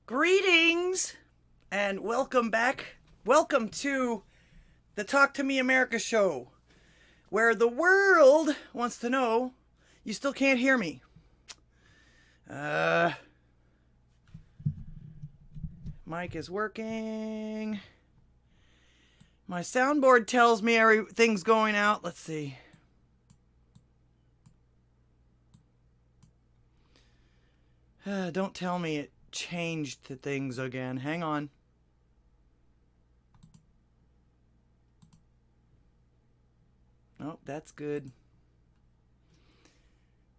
Greetings and welcome back. Welcome to the Talk to Me America show, where the world wants to know you still can't hear me. Mic is working. My soundboard tells me everything's going out. Let's see. Don't tell me it changed to things again. Hang on. Oh, that's good.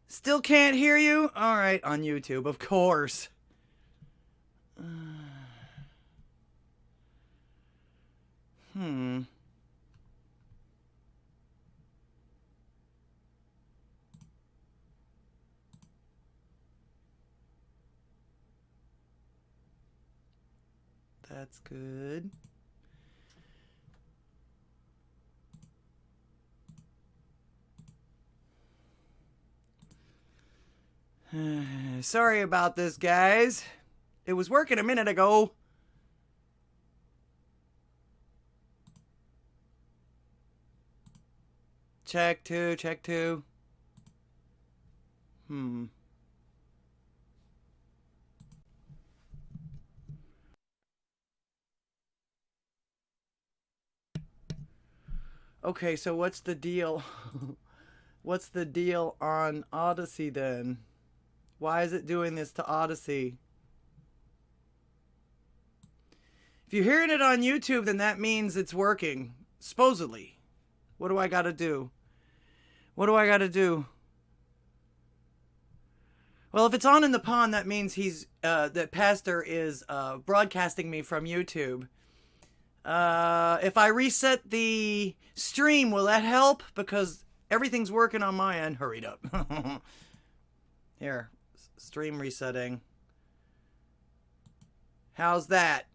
Still can't hear you? All right, on YouTube, of course. That's good. Sorry about this, guys. It was working a minute ago. Check two, check two. Okay, so what's the deal? What's the deal on Odysee then? Why is it doing this to Odysee? If you're hearing it on YouTube, then that means it's working. Supposedly. What do I gotta do? What do I gotta do? Well, if it's on in the pond, that means that Pastor is broadcasting me from YouTube. If I reset the stream, will that help? Because everything's working on my end. Hurried up. Here, stream resetting. How's that?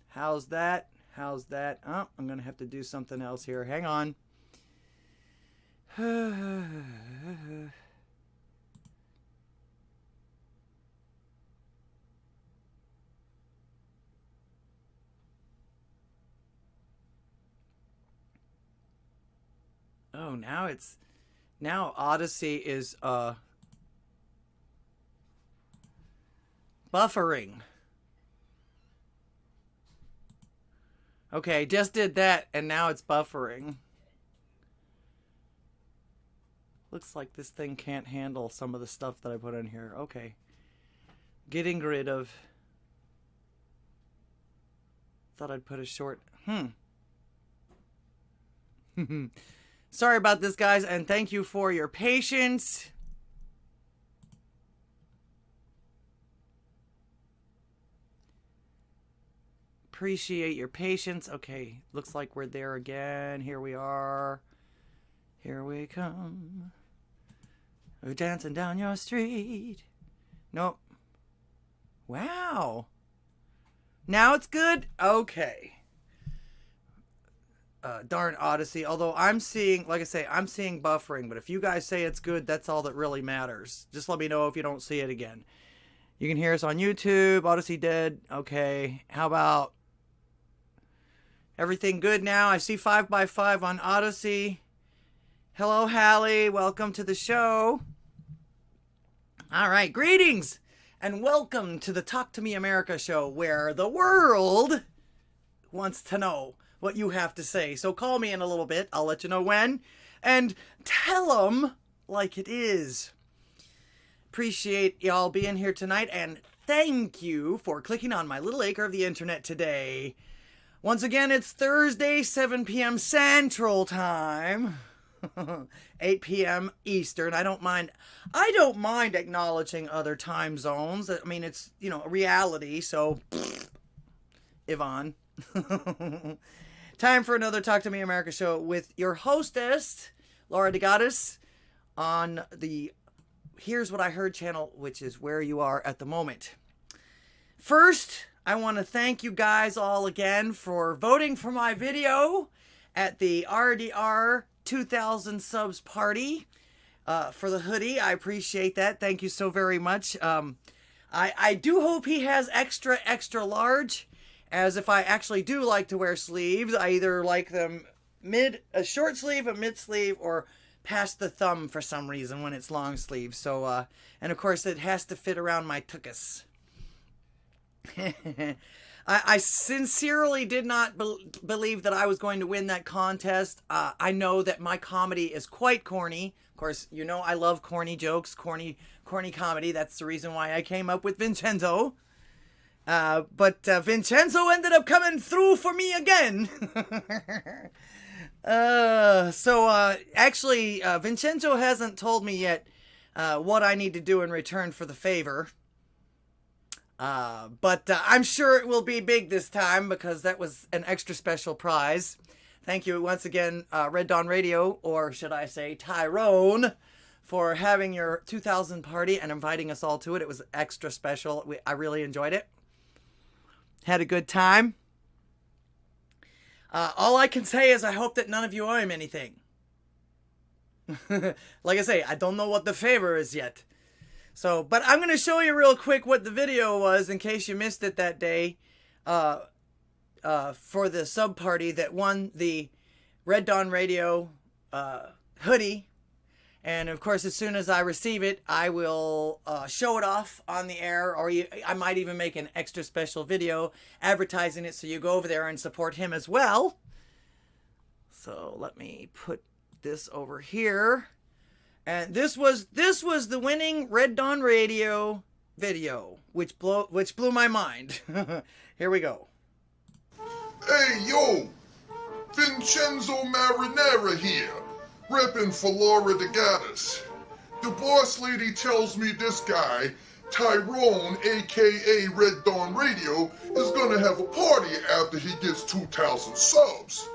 How's that? How's that? Oh, I'm going to have to do something else here. Hang on. Oh, now Odysee is buffering. Okay, just did that and now it's buffering. Looks like this thing can't handle some of the stuff that I put in here. Okay. Getting rid of. Thought I'd put a short. Sorry about this, guys, and thank you for your patience. Appreciate your patience. Okay, looks like we're there again. Here we are. Here we come. We're dancing down your street. Nope. Wow. Now it's good? Okay. Darn Odysee. Although I'm seeing, like I say, I'm seeing buffering. But if you guys say it's good, that's all that really matters. Just let me know if you don't see it again. You can hear us on YouTube. Odysee dead. Okay. How about everything good now? I see 5x5 on Odysee. Hello, Hallie. Welcome to the show. All right. Greetings and welcome to the Talk to Me America show, where the world wants to know what you have to say. So call me in a little bit. I'll let you know when. And tell them like it is. Appreciate y'all being here tonight. And thank you for clicking on my little acre of the internet today. Once again, it's Thursday, 7 p.m. Central Time. 8 p.m. Eastern. I don't mind acknowledging other time zones. I mean, it's, you know, a reality. So, Yvonne. Time for another Talk to Me America show with your hostess, Laura DeGottis, on the Here's What I Heard channel, which is where you are at the moment. First, I want to thank you guys all again for voting for my video at the RDR 2000 subs party for the hoodie. I appreciate that. Thank you so very much. I do hope he has extra, extra large, as if I actually do like to wear sleeves, I either like them a short sleeve, a mid sleeve, or past the thumb for some reason when it's long sleeve. So, and of course it has to fit around my tuchus. I sincerely did not believe that I was going to win that contest. I know that my comedy is quite corny. Of course, you know I love corny jokes, corny comedy. That's the reason why I came up with Vincenzo. But Vincenzo ended up coming through for me again. Actually, Vincenzo hasn't told me yet what I need to do in return for the favor. But I'm sure it will be big this time because that was an extra special prize. Thank you once again, Red Dawn Radio, or should I say Tyrone, for having your 2000 party and inviting us all to it. It was extra special. I really enjoyed it. Had a good time. All I can say is I hope that none of you owe him anything. Like I say, I don't know what the favor is yet. So, but I'm going to show you real quick what the video was in case you missed it that day. For the sub party that won the Red Dawn Radio hoodie. And of course, as soon as I receive it, I will show it off on the air, or I might even make an extra special video advertising it so you go over there and support him as well. So let me put this over here. And this was the winning Red Dawn Radio video, which blew my mind. Here we go. Hey, yo! Vincenzo Marinera here, reppin' for Laura DeGattis. The boss lady tells me this guy, Tyrone, aka Red Dawn Radio, is gonna have a party after he gets 2,000 subs.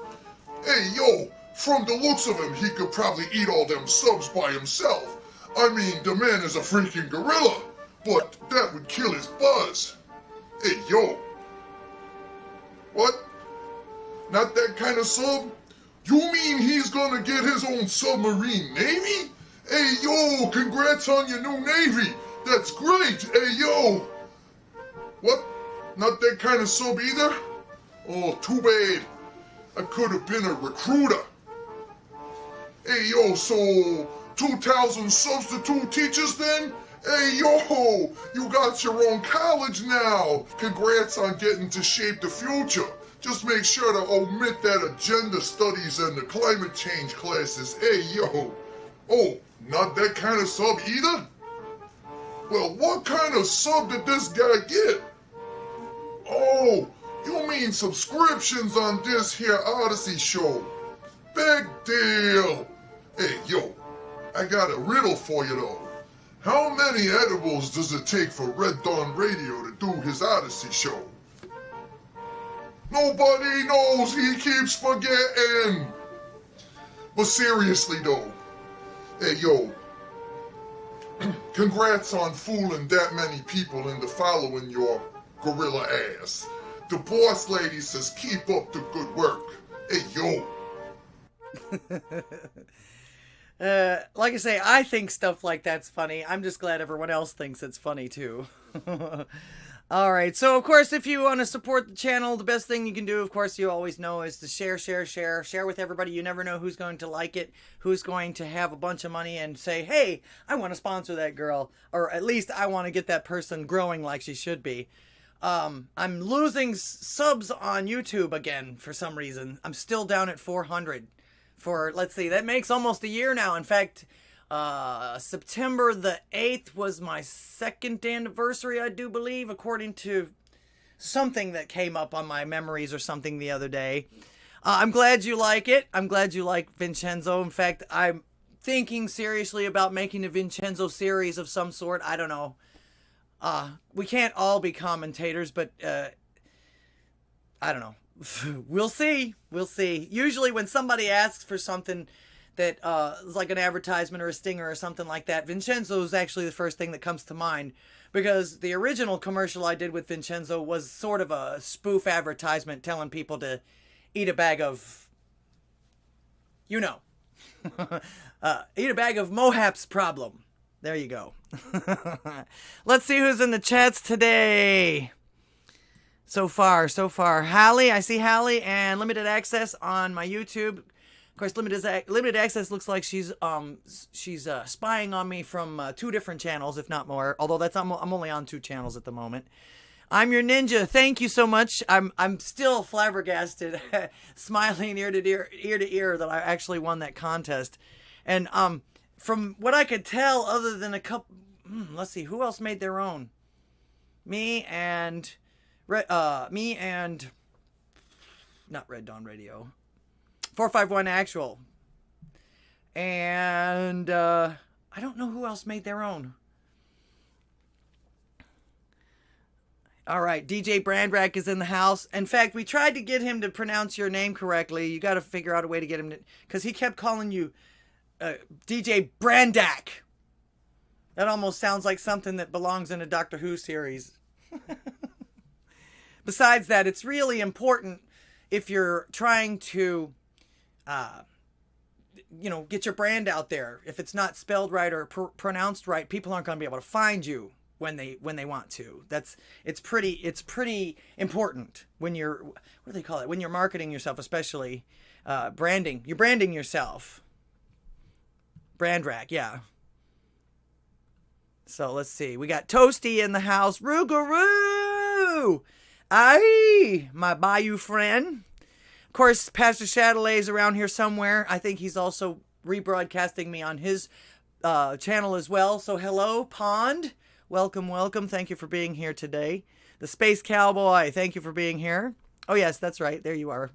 Hey, yo, from the looks of him, he could probably eat all them subs by himself. I mean, the man is a freaking gorilla, but that would kill his buzz. Hey, yo. What? Not that kind of sub? You mean he's gonna get his own submarine navy? Hey, yo, congrats on your new navy. That's great. Hey, yo. What? Not that kind of sub either? Oh, too bad. I could have been a recruiter. Hey, yo, so 2,000 substitute teachers then? Hey, yo, you got your own college now. Congrats on getting to shape the future. Just make sure to omit that agenda studies and the climate change classes. Hey, yo. Oh, not that kind of sub either? Well, what kind of sub did this guy get? Oh, you mean subscriptions on this here Odysee show. Big deal. Hey, yo, I got a riddle for you though. How many edibles does it take for Red Dawn Radio to do his Odysee show? Nobody knows, he keeps forgetting. But seriously though, hey yo, congrats on fooling that many people into following your gorilla ass. The boss lady says keep up the good work. Hey yo. Like I say, I think stuff like that's funny. I'm just glad everyone else thinks it's funny too. Alright, so of course if you want to support the channel, the best thing you can do, of course you always know, is to share with everybody. You never know who's going to like it, who's going to have a bunch of money and say, hey, I want to sponsor that girl, or at least I want to get that person growing like she should be. I'm losing subs on YouTube again for some reason. I'm still down at 400 for, let's see, that makes almost a year now. In fact, September the 8th was my 2nd anniversary, I do believe, according to something that came up on my memories or something the other day. I'm glad you like it. I'm glad you like Vincenzo. In fact, I'm thinking seriously about making a Vincenzo series of some sort. I don't know. We can't all be commentators, but I don't know. We'll see. We'll see. Usually when somebody asks for something that is like an advertisement or a stinger or something like that, Vincenzo is actually the first thing that comes to mind, because the original commercial I did with Vincenzo was sort of a spoof advertisement telling people to eat a bag of, you know, eat a bag of Mohap's problem. There you go. Let's see who's in the chats today. So far. Hallie, I see Hallie, and limited access on my YouTube. Of course, limited access looks like she's spying on me from 2 different channels, if not more. Although I'm only on 2 channels at the moment. I'm your ninja. Thank you so much. I'm still flabbergasted, smiling ear to ear that I actually won that contest. And from what I could tell, other than a couple, let's see, who else made their own? Me and not Red Dawn Radio, 451 Actual, and I don't know who else made their own. All right, DJ Brandrack is in the house. In fact, we tried to get him to pronounce your name correctly. You got to figure out a way to get him to, because he kept calling you DJ Brandak. That almost sounds like something that belongs in a Doctor Who series. Besides that, it's really important if you're trying to, get your brand out there. If it's not spelled right or pronounced right, people aren't going to be able to find you when they want to. It's pretty important when you're, what do they call it? When you're marketing yourself, especially branding. You're branding yourself. Brandrack, yeah. So let's see. We got Toasty in the house. Rougaroo! Aye, my Bayou friend. Of course, Pastor Chatelet's around here somewhere. I think he's also rebroadcasting me on his channel as well. So hello, Pond. Welcome, welcome. Thank you for being here today. The Space Cowboy, thank you for being here. Oh, yes, that's right. There you are.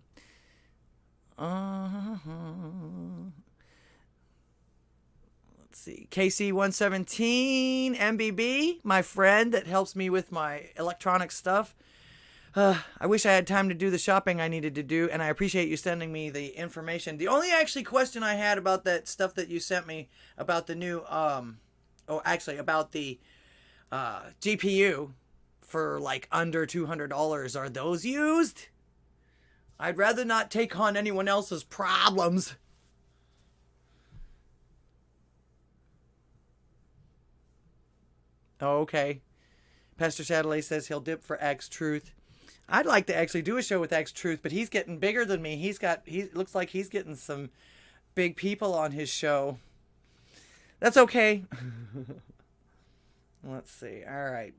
Let's see. KC117, MBB, my friend that helps me with my electronic stuff. I wish I had time to do the shopping I needed to do, and I appreciate you sending me the information. The only actually question I had about that stuff that you sent me about the new, about the GPU for like under $200, are those used? I'd rather not take on anyone else's problems. Oh, okay. Pastor Chatelet says he'll dip for X Truth. I'd like to actually do a show with X Truth, but he's getting bigger than me. He looks like he's getting some big people on his show. That's okay. Let's see. All right.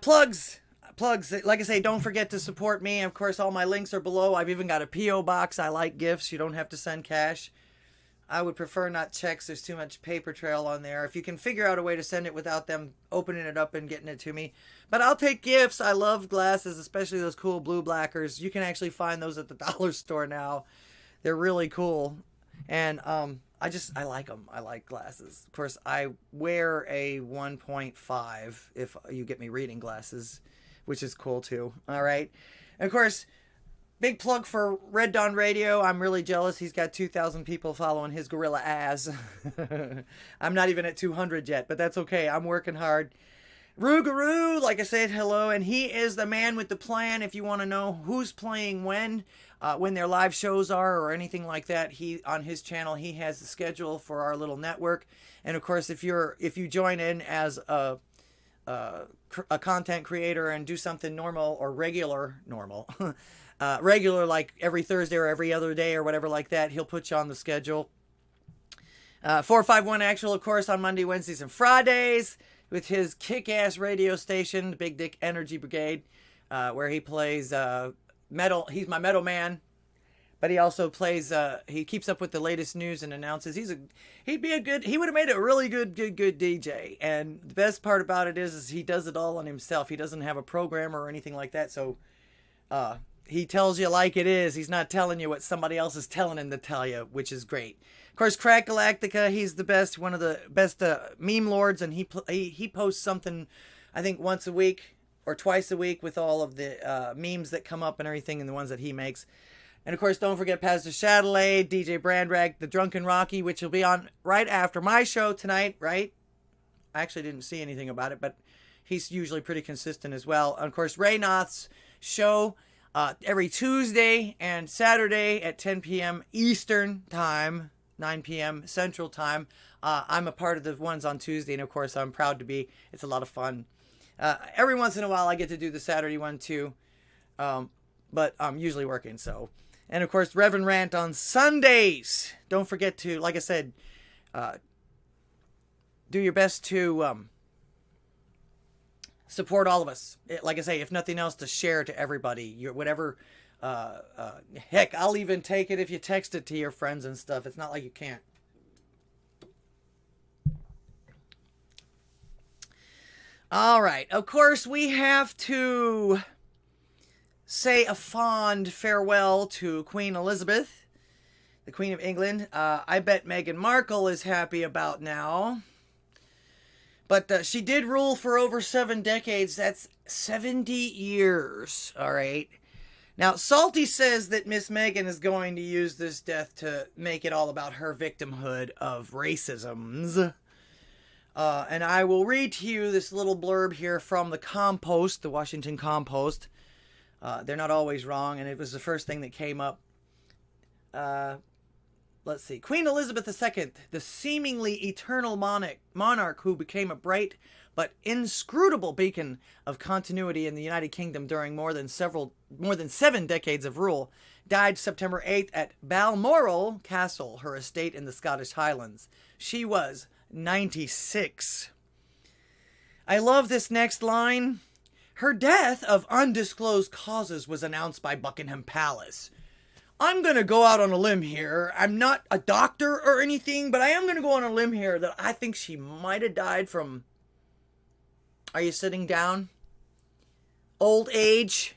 Plugs. Like I say, don't forget to support me. Of course, all my links are below. I've even got a P.O. box. I like gifts. You don't have to send cash. I would prefer not checks. There's too much paper trail on there. If you can figure out a way to send it without them opening it up and getting it to me. But I'll take gifts. I love glasses, especially those cool blue blackers. You can actually find those at the dollar store now. They're really cool. And I like them. I like glasses. Of course, I wear a 1.5 if you get me reading glasses, which is cool too. All right. And of course, big plug for Red Dawn Radio. I'm really jealous. He's got 2,000 people following his gorilla ass. I'm not even at 200 yet, but that's okay. I'm working hard. Rougaroo, like I said, hello. And he is the man with the plan. If you want to know who's playing when their live shows are or anything like that, on his channel, he has the schedule for our little network. And of course, if you join in as a content creator and do something normal or regular like every Thursday or every other day or whatever like that, he'll put you on the schedule. 451 Actual, of course, on Monday, Wednesdays, and Fridays with his kick-ass radio station, the Big Dick Energy Brigade, where he plays metal. He's my metal man, but he also plays. He keeps up with the latest news and announces. He would have made a really good DJ. And the best part about it is he does it all on himself. He doesn't have a programmer or anything like that. So he tells you like it is. He's not telling you what somebody else is telling him to tell you, which is great. Of course, Crack Galactica, he's the best, one of the best meme lords, and he posts something, I think, once a week or twice a week with all of the memes that come up and everything, and the ones that he makes. And of course, don't forget Pastor Chatelet, DJ Brandrack, the Drunken Rocky, which will be on right after my show tonight, right? I actually didn't see anything about it, but he's usually pretty consistent as well. And of course, Ray Noth's show every Tuesday and Saturday at 10 p.m. Eastern Time, 9 p.m. Central Time I'm a part of the ones on Tuesday, and of course I'm proud to be. It's a lot of fun. Every once in a while I get to do the Saturday one too, but I'm usually working. So, and of course Reverend Rant on Sundays. Don't forget to, like I said, do your best to support all of us. Like I say, if nothing else, to share to everybody. Your whatever. Heck, I'll even take it if you text it to your friends and stuff. It's not like you can't. All right. Of course, we have to say a fond farewell to Queen Elizabeth, the Queen of England. I bet Meghan Markle is happy about now. But she did rule for over 7 decades. That's 70 years. All right. Now, Salty says that Miss Meghan is going to use this death to make it all about her victimhood of racisms. And I will read to you this little blurb here from the Compost, the Washington Compost. They're not always wrong, and it was the first thing that came up. Let's see. Queen Elizabeth II, the seemingly eternal monarch who became a bright but inscrutable beacon of continuity in the United Kingdom during more than 7 decades of rule, died September 8th at Balmoral Castle, her estate in the Scottish Highlands. She was 96. I love this next line. Her death of undisclosed causes was announced by Buckingham Palace. I'm going to go out on a limb here. I'm not a doctor or anything, but I am going to go on a limb here that I think she might have died from... Are you sitting down? Old age?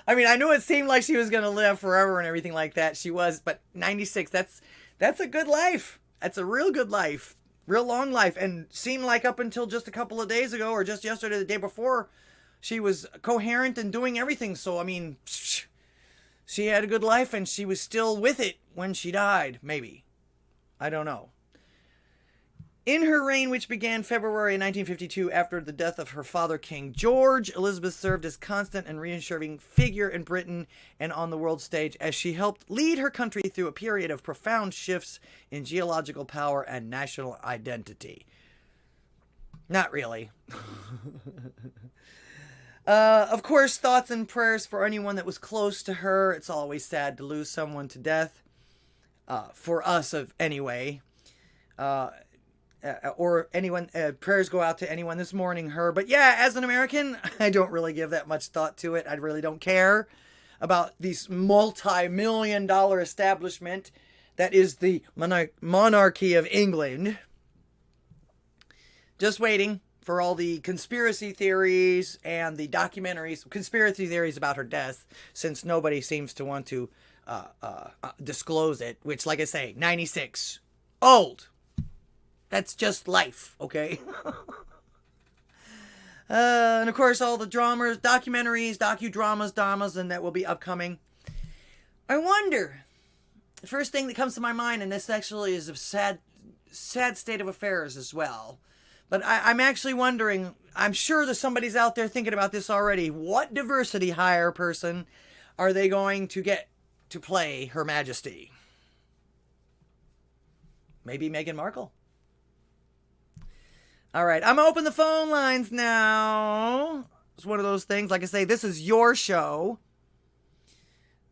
I mean, I knew it seemed like she was going to live forever and everything like that. She was, but 96, that's a good life. That's a real good life. Real long life. And seemed like up until just a couple of days ago, or just yesterday, the day before, she was coherent and doing everything. So, I mean, she had a good life and she was still with it when she died, maybe. I don't know. In her reign, which began February 1952 after the death of her father, King George, Elizabeth served as constant and reassuring figure in Britain and on the world stage as she helped lead her country through a period of profound shifts in geological power and national identity. Not really. Of course, thoughts and prayers for anyone that was close to her. It's always sad to lose someone to death. For us, anyway. Or anyone, prayers go out to anyone this mourning her. But yeah, as an American, I don't really give that much thought to it. I really don't care about this multi-million-dollar establishment that is the monarchy of England. Just waiting for all the conspiracy theories and the documentaries, conspiracy theories about her death, since nobody seems to want to disclose it, which, like I say, 96. Old. That's just life, okay? And of course, all the dramas, documentaries, docudramas, and that will be upcoming. I wonder, the first thing that comes to my mind, and this actually is a sad state of affairs as well, but I'm actually wondering, I'm sure that somebody's out there thinking about this already. What diversity hire person are they going to get to play Her Majesty? Maybe Meghan Markle. All right, I'm going to open the phone lines now. It's one of those things. Like I say, this is your show.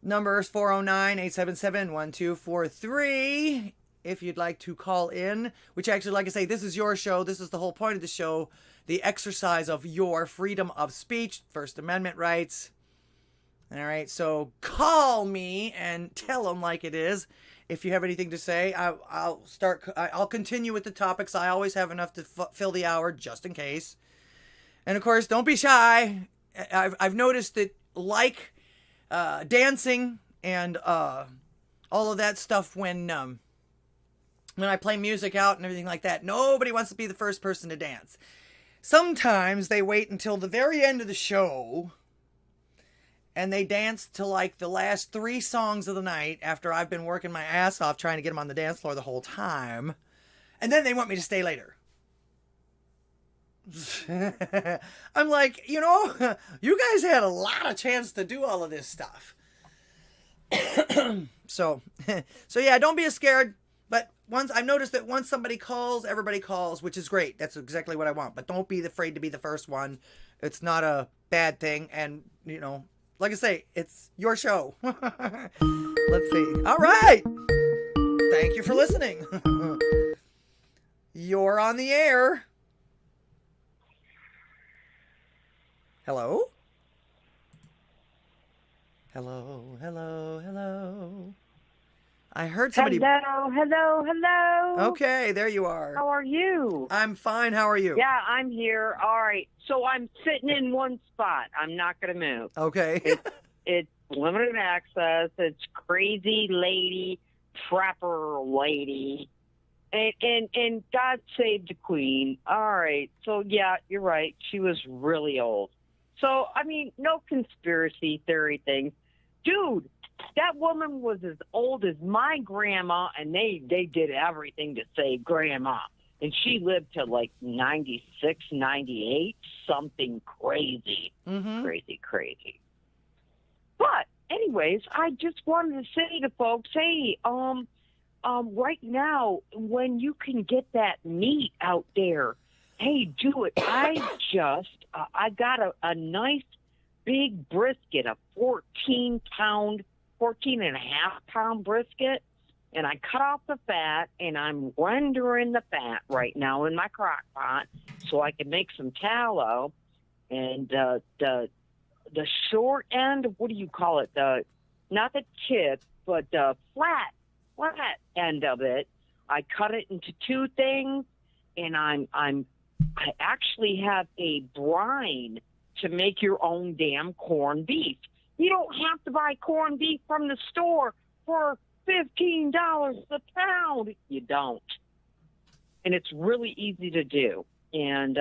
Number is 409-877-1243. If you'd like to call in, which actually, like I say, this is your show. This is the whole point of the show. The exercise of your freedom of speech, First Amendment rights. All right, so call me and tell them like it is. If you have anything to say, I'll continue with the topics. I always have enough to fill the hour just in case. And of course, don't be shy. I've noticed that like dancing and all of that stuff when I play music out and everything like that, nobody wants to be the first person to dance. Sometimes they wait until the very end of the show and they dance to like the last 3 songs of the night after I've been working my ass off trying to get them on the dance floor the whole time. And then they want me to stay later. I'm like, you know, you guys had a lot of chance to do all of this stuff. So yeah, don't be scared. But I've noticed that once somebody calls, everybody calls, which is great. That's exactly what I want. But don't be afraid to be the first one. It's not a bad thing. And, like I say, it's your show. Let's see. All right. Thank you for listening. You're on the air. Hello? Hello, hello, hello. I heard somebody... Hello. Okay, there you are. How are you? I'm fine. How are you? Yeah, I'm here. All right. So I'm sitting in one spot. I'm not going to move. Okay. It's limited access. It's crazy lady, trapper lady. And God save the queen. All right. So, yeah, you're right. She was really old. So, I mean, no conspiracy theory things. Dude, that woman was as old as my grandma, and they did everything to save grandma. And she lived to like 96, 98, something crazy. Mm-hmm. Crazy. But anyways, I just wanted to say to folks, hey, right now, when you can get that meat out there, hey, do it. I got a nice big brisket, a 14-pound, 14.5-pound brisket, and I cut off the fat, and I'm rendering the fat right now in my crock pot so I can make some tallow. And the short end, what do you call it? Not the tip, but the flat end of it. I cut it into two things, and I actually have a brine to make your own damn corned beef. You don't have to buy corned beef from the store for $15 a pound. You don't. And it's really easy to do. And,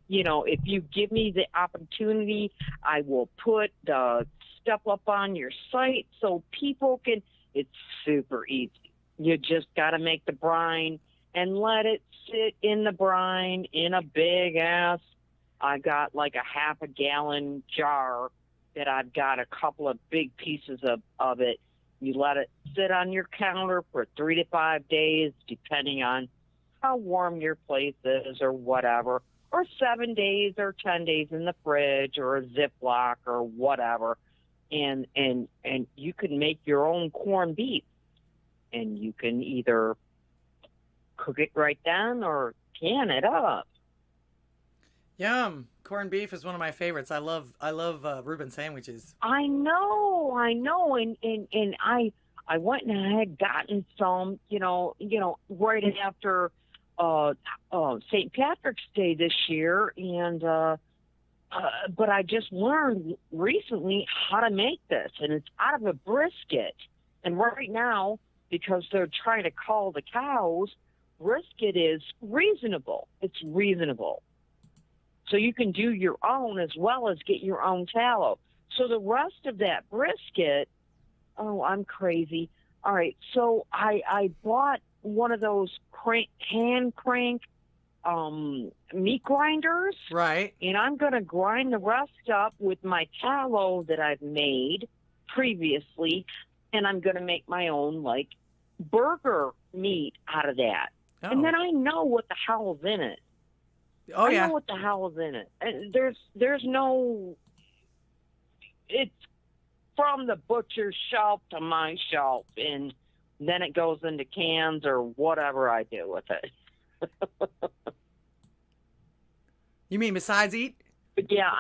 if you give me the opportunity, I will put the stuff up on your site so people can. It's super easy. You just got to make the brine and let it sit in the brine in a big ass. I got like a half a gallon jar that I've got a couple of big pieces of it. You let it sit on your counter for 3 to 5 days, depending on how warm your place is or whatever, or 7 days or 10 days in the fridge or a Ziploc or whatever. And you can make your own corned beef, and you can either cook it right then or can it up. Yum. Corned beef is one of my favorites. I love Reuben sandwiches. I know. And I went and I had gotten some, right after St. Patrick's Day this year, and but I just learned recently how to make this, and it's out of a brisket. And right now, because they're trying to call the cows, brisket is reasonable. It's reasonable. So you can do your own as well as get your own tallow. So the rest of that brisket, I'm crazy. All right, so I bought one of those hand crank meat grinders. Right. And I'm going to grind the rest up with my tallow that I've made previously, and I'm going to make my own, like, burger meat out of that. Oh. And then I know what the hell's in it. Oh, yeah. I know what the hell is in it. And there's no... It's from the butcher's shelf to my shelf, and then it goes into cans or whatever I do with it. You mean besides eat? But yeah,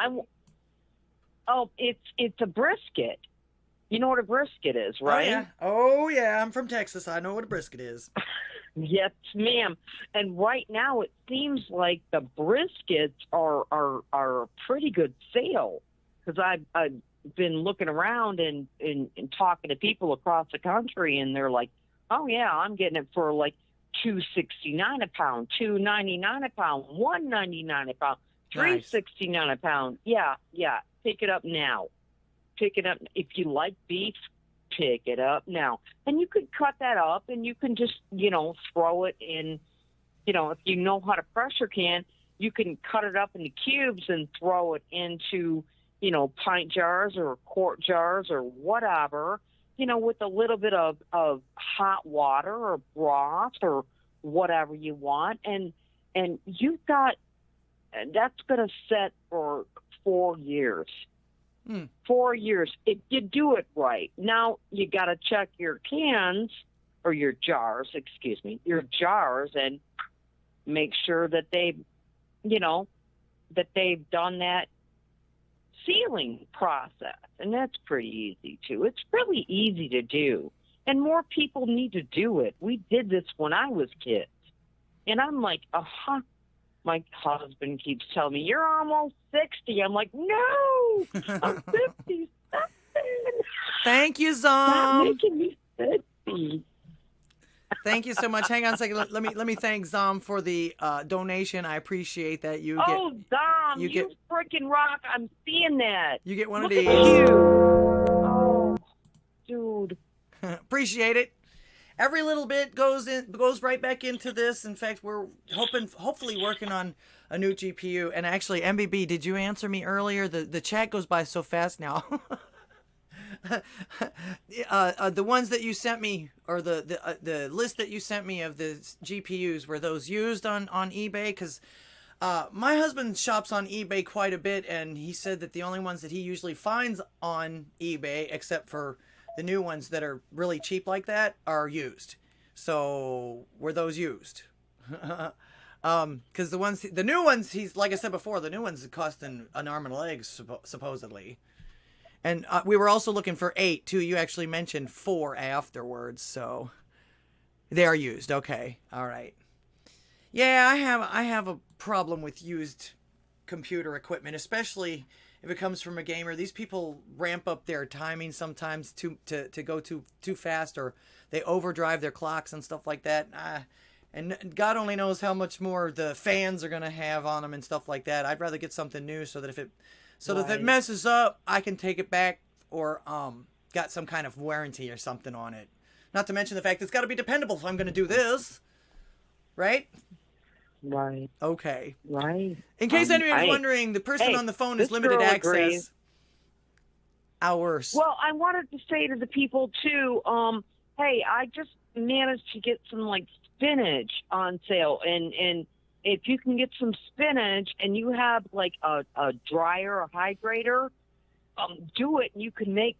it's a brisket. You know what a brisket is, right? Oh yeah. I'm from Texas. I know what a brisket is. Yes, ma'am. And right now, it seems like the briskets are a pretty good sale, because I've been looking around and talking to people across the country, and they're like, "Oh yeah, I'm getting it for like $2.69 a pound, $2.99 a pound, $1.99 a pound, $3.69 a pound." Yeah. Pick it up now. Pick it up if you like beef. Pick it up now. And you could cut that up, and you can just, throw it in, if you know how to pressure can, you can cut it up into cubes and throw it into, pint jars or quart jars or whatever. with a little bit of hot water or broth or whatever you want, and you've got, that's going to set for 4 years. 4 years if you do it right. Now you got to check your cans or your jars, and make sure that they've done that sealing process, and that's pretty easy too. It's really easy to do, and more people need to do it. We did this when I was kids, and I'm like, my husband keeps telling me, you're almost 60. I'm like, no, I'm 57. Thank you, Stop Zom. making me 60. Thank you so much. Hang on a second. Let me thank Zom for the donation. I appreciate that. Zom, you freaking rock. I'm seeing that. You get one Look of these. At you. Oh, dude. Appreciate it. Every little bit goes right back into this. In fact, we're hopefully working on a new GPU. And actually, MBB, did you answer me earlier? The chat goes by so fast now. The ones that you sent me, or the list that you sent me of the GPUs, were those used on eBay? Because my husband shops on eBay quite a bit, and he said that the only ones that he usually finds on eBay, except for the new ones that are really cheap like that, are used. So were those used? Because the new ones, he's, like I said before, the new ones costing an arm and a leg supposedly. And we were also looking for 8 too. You actually mentioned 4 afterwards, so they are used. Okay, all right. Yeah, I have a problem with used computer equipment, especially if it comes from a gamer. These people ramp up their timing sometimes to go too fast, or they overdrive their clocks and stuff like that. And God only knows how much more the fans are gonna have on them and stuff like that. I'd rather get something new so that if it messes up, I can take it back, or got some kind of warranty or something on it. Not to mention the fact it's got to be dependable if I'm going to do this, right? Right. Okay. Right. In case anyone's wondering, the person on the phone is limited access agrees. hours. Well, I wanted to say to the people too, hey, I just managed to get some spinach on sale, and if you can get some spinach and you have a dryer or hydrator, do it. You can make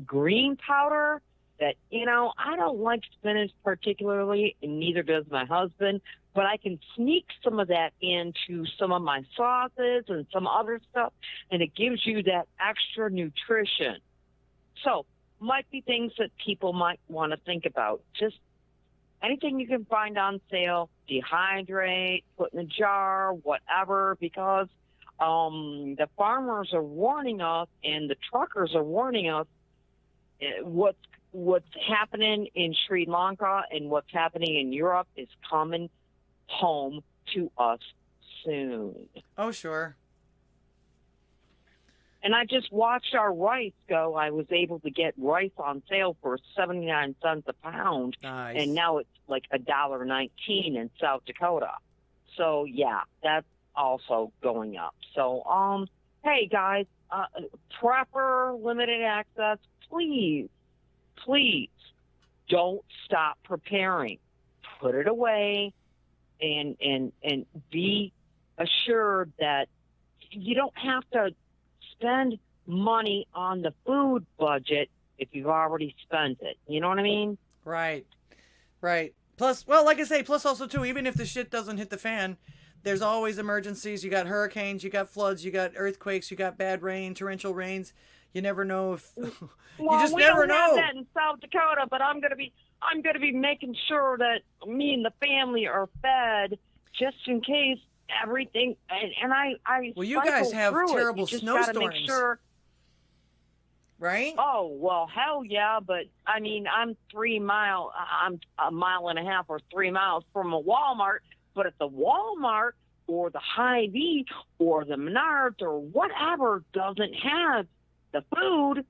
green powder. That, I don't like spinach particularly, and neither does my husband, but I can sneak some of that into some of my sauces and some other stuff, and it gives you that extra nutrition. So, might be things that people might want to think about. Just anything you can find on sale, dehydrate, put in a jar, whatever, because the farmers are warning us and the truckers are warning us what's happening in Sri Lanka and what's happening in Europe is coming home to us soon. Oh, sure. And I just watched our rice go. I was able to get rice on sale for 79 cents a pound. Nice. And now it's $1.19 in South Dakota. So, yeah, that's also going up. So, hey, guys, prepper, limited access, please don't stop preparing. Put it away and be assured that you don't have to spend money on the food budget if you've already spent it. You know what I mean? Right. Plus, well, like I say, plus also too, even if the shit doesn't hit the fan, there's always emergencies. You got hurricanes, you got floods, you got earthquakes, you got bad rain, torrential rains. You never know if well, you just we never don't know. have that in South Dakota, but I'm gonna be making sure that me and the family are fed just in case everything. And I well, you guys have terrible you just snowstorms, gotta make sure. right? Oh well, hell yeah! But I mean, I'm I'm a mile and a half or 3 miles from a Walmart. But if the Walmart or the Hy-Vee or the Menards or whatever doesn't have the food,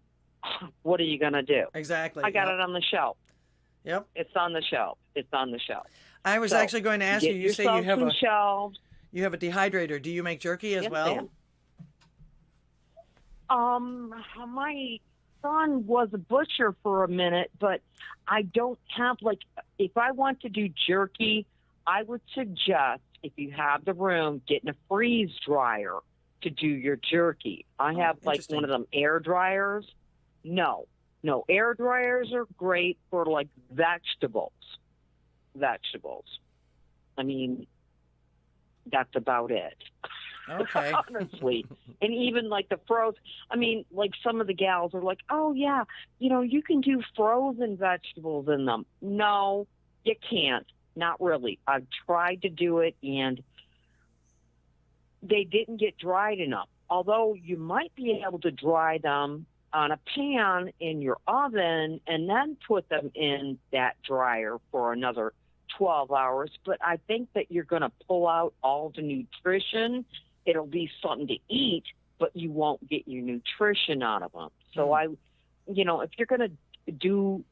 what are you going to do? Exactly. I got it on the shelf. Yep. It's on the shelf. It's on the shelf. I was actually going to ask you. You say you have a shelves. You have a dehydrator. Do you make jerky as well? My son was a butcher for a minute, but I don't have, like, if I want to do jerky, I would suggest, if you have the room, getting a freeze dryer to do your jerky. I have, like, one of them air dryers. No, air dryers are great for, like, vegetables. I mean, that's about it. Okay. Honestly. And even like the frozen, I mean, like some of the gals are like, oh yeah, you can do frozen vegetables in them. No, you can't. Not really. I've tried to do it and they didn't get dried enough. Although you might be able to dry them on a pan in your oven and then put them in that dryer for another 12 hours. But I think that you're going to pull out all the nutrition. It'll be something to eat, but you won't get your nutrition out of them. So if you're going to do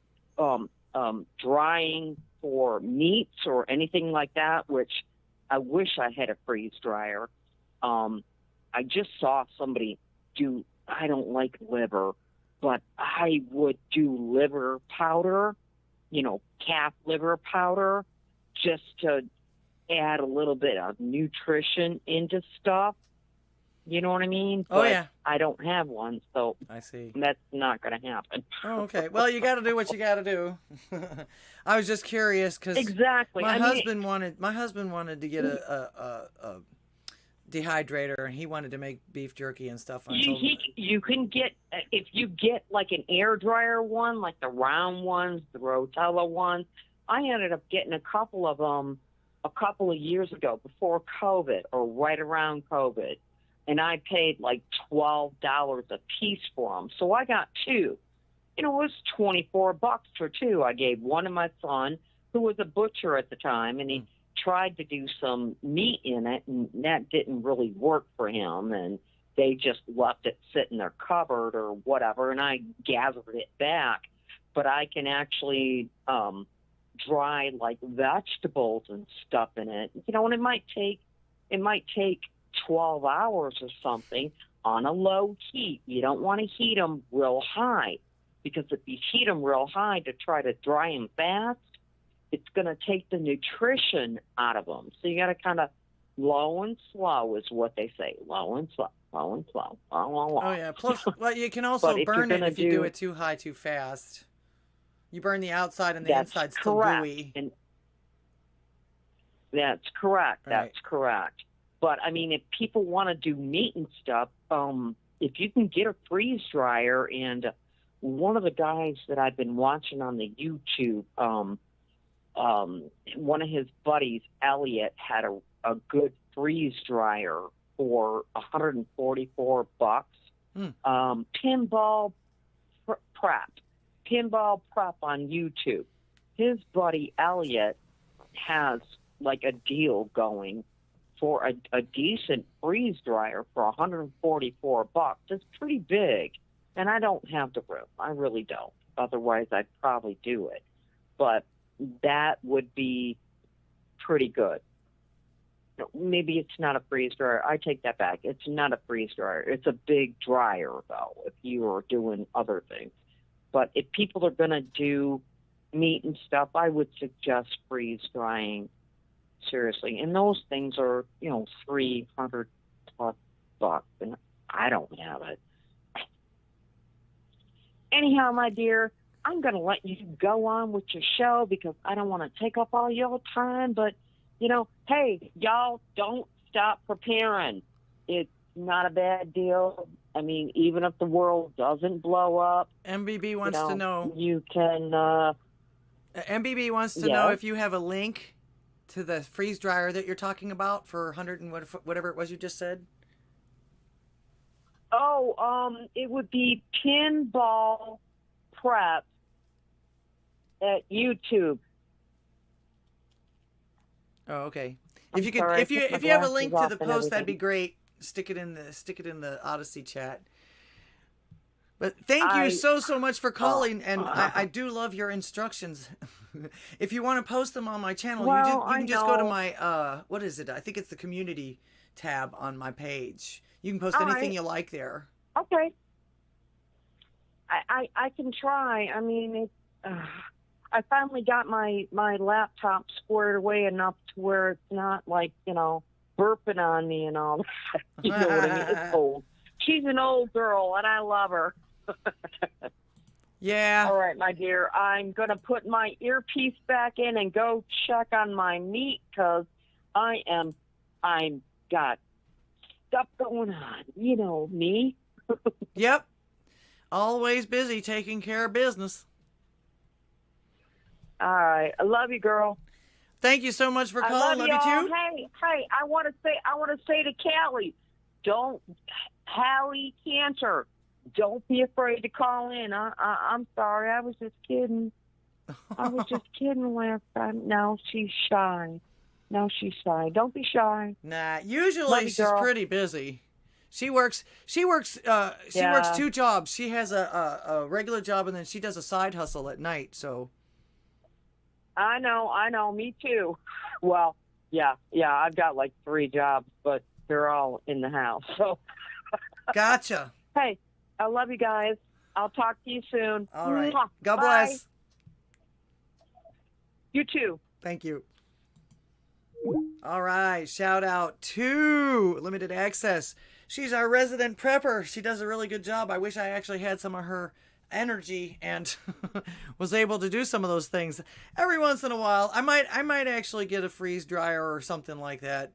drying for meats or anything like that, which I wish I had a freeze dryer. I just saw somebody do, I don't like liver, but I would do liver powder, calf liver powder, just to add a little bit of nutrition into stuff. You know what I mean? Oh, yeah. I don't have one, so I see. That's not going to happen. Oh, okay. Well, you got to do what you got to do. I was just curious because exactly. my husband wanted to get a dehydrator, and he wanted to make beef jerky and stuff. You can get, if you get like an air dryer one, like the round ones, the Rotella ones. I ended up getting a couple of them a couple of years ago before COVID or right around COVID. And I paid like $12 a piece for them. So I got two. It was $24 for two. I gave one to my son, who was a butcher at the time, and he tried to do some meat in it, and that didn't really work for him. And they just left it sit in their cupboard or whatever, and I gathered it back. But I can actually dry like vegetables and stuff in it. And it might take 12 hours or something on a low heat. You don't want to heat them real high, because if you heat them real high to try to dry them fast, it's going to take the nutrition out of them. So you got to kind of low and slow is what they say. Low and slow, low and slow. Oh, yeah. Plus, well, you can also burn it if you do it too high, too fast. You burn the outside and the inside's still gooey. And that's correct. Right. That's correct. But, I mean, if people want to do meat and stuff, if you can get a freeze dryer, and one of the guys that I've been watching on the YouTube, one of his buddies, Elliot, had a good freeze dryer for $144. Pinball Prep on YouTube. His buddy Elliot has like a deal going for a decent freeze dryer for $144. It's pretty big, and I don't have the room. I really don't. Otherwise, I'd probably do it. But that would be pretty good. Maybe it's not a freeze dryer. I take that back. It's not a freeze dryer. It's a big dryer, though, if you are doing other things. But if people are going to do meat and stuff, I would suggest freeze drying. Seriously. And those things are, $300+ and I don't have it. Anyhow, my dear, I'm going to let you go on with your show because I don't want to take up all your time. But, hey, y'all, don't stop preparing. It's not a bad deal. I mean, even if the world doesn't blow up. MBB wants to know. You can. MBB wants to know if you have a link to the freeze dryer that you're talking about for 100 and whatever it was you just said. Oh, it would be Pinball Prep at YouTube. Oh, okay. If you have a link to the post, that'd be great. Stick it in the Odysee chat. But thank you so much for calling, and I do love your instructions. If you want to post them on my channel, you can just go to my what is it? I think it's the community tab on my page. You can post anything you like there. Okay. I can try. I mean, I finally got my laptop squared away enough to where it's not like, burping on me and all that. You know what I mean? It's old. She's an old girl, and I love her. Yeah. All right, my dear. I'm going to put my earpiece back in and go check on my meat because I'm got stuff going on. You know me. Yep. Always busy taking care of business. All right. I love you, girl. Thank you so much for calling. Love you too. Hey, I want to say to Callie, Hallie Cantor, don't be afraid to call in. I'm sorry. I was just kidding. I was just kidding last time. Now she's shy. Don't be shy. Nah, usually she's pretty busy. She works 2 jobs. She has a regular job and then she does a side hustle at night, so. I know, me too. Well, yeah, I've got like 3 jobs, but they're all in the house, so. Gotcha. Hey, I love you guys. I'll talk to you soon. All right. God Bye. bless. You too. Thank you. All right. Shout out to Limited Access. She's our resident prepper. She does a really good job. I wish I actually had some of her energy and was able to do some of those things. Every once in a while, I might actually get a freeze dryer or something like that.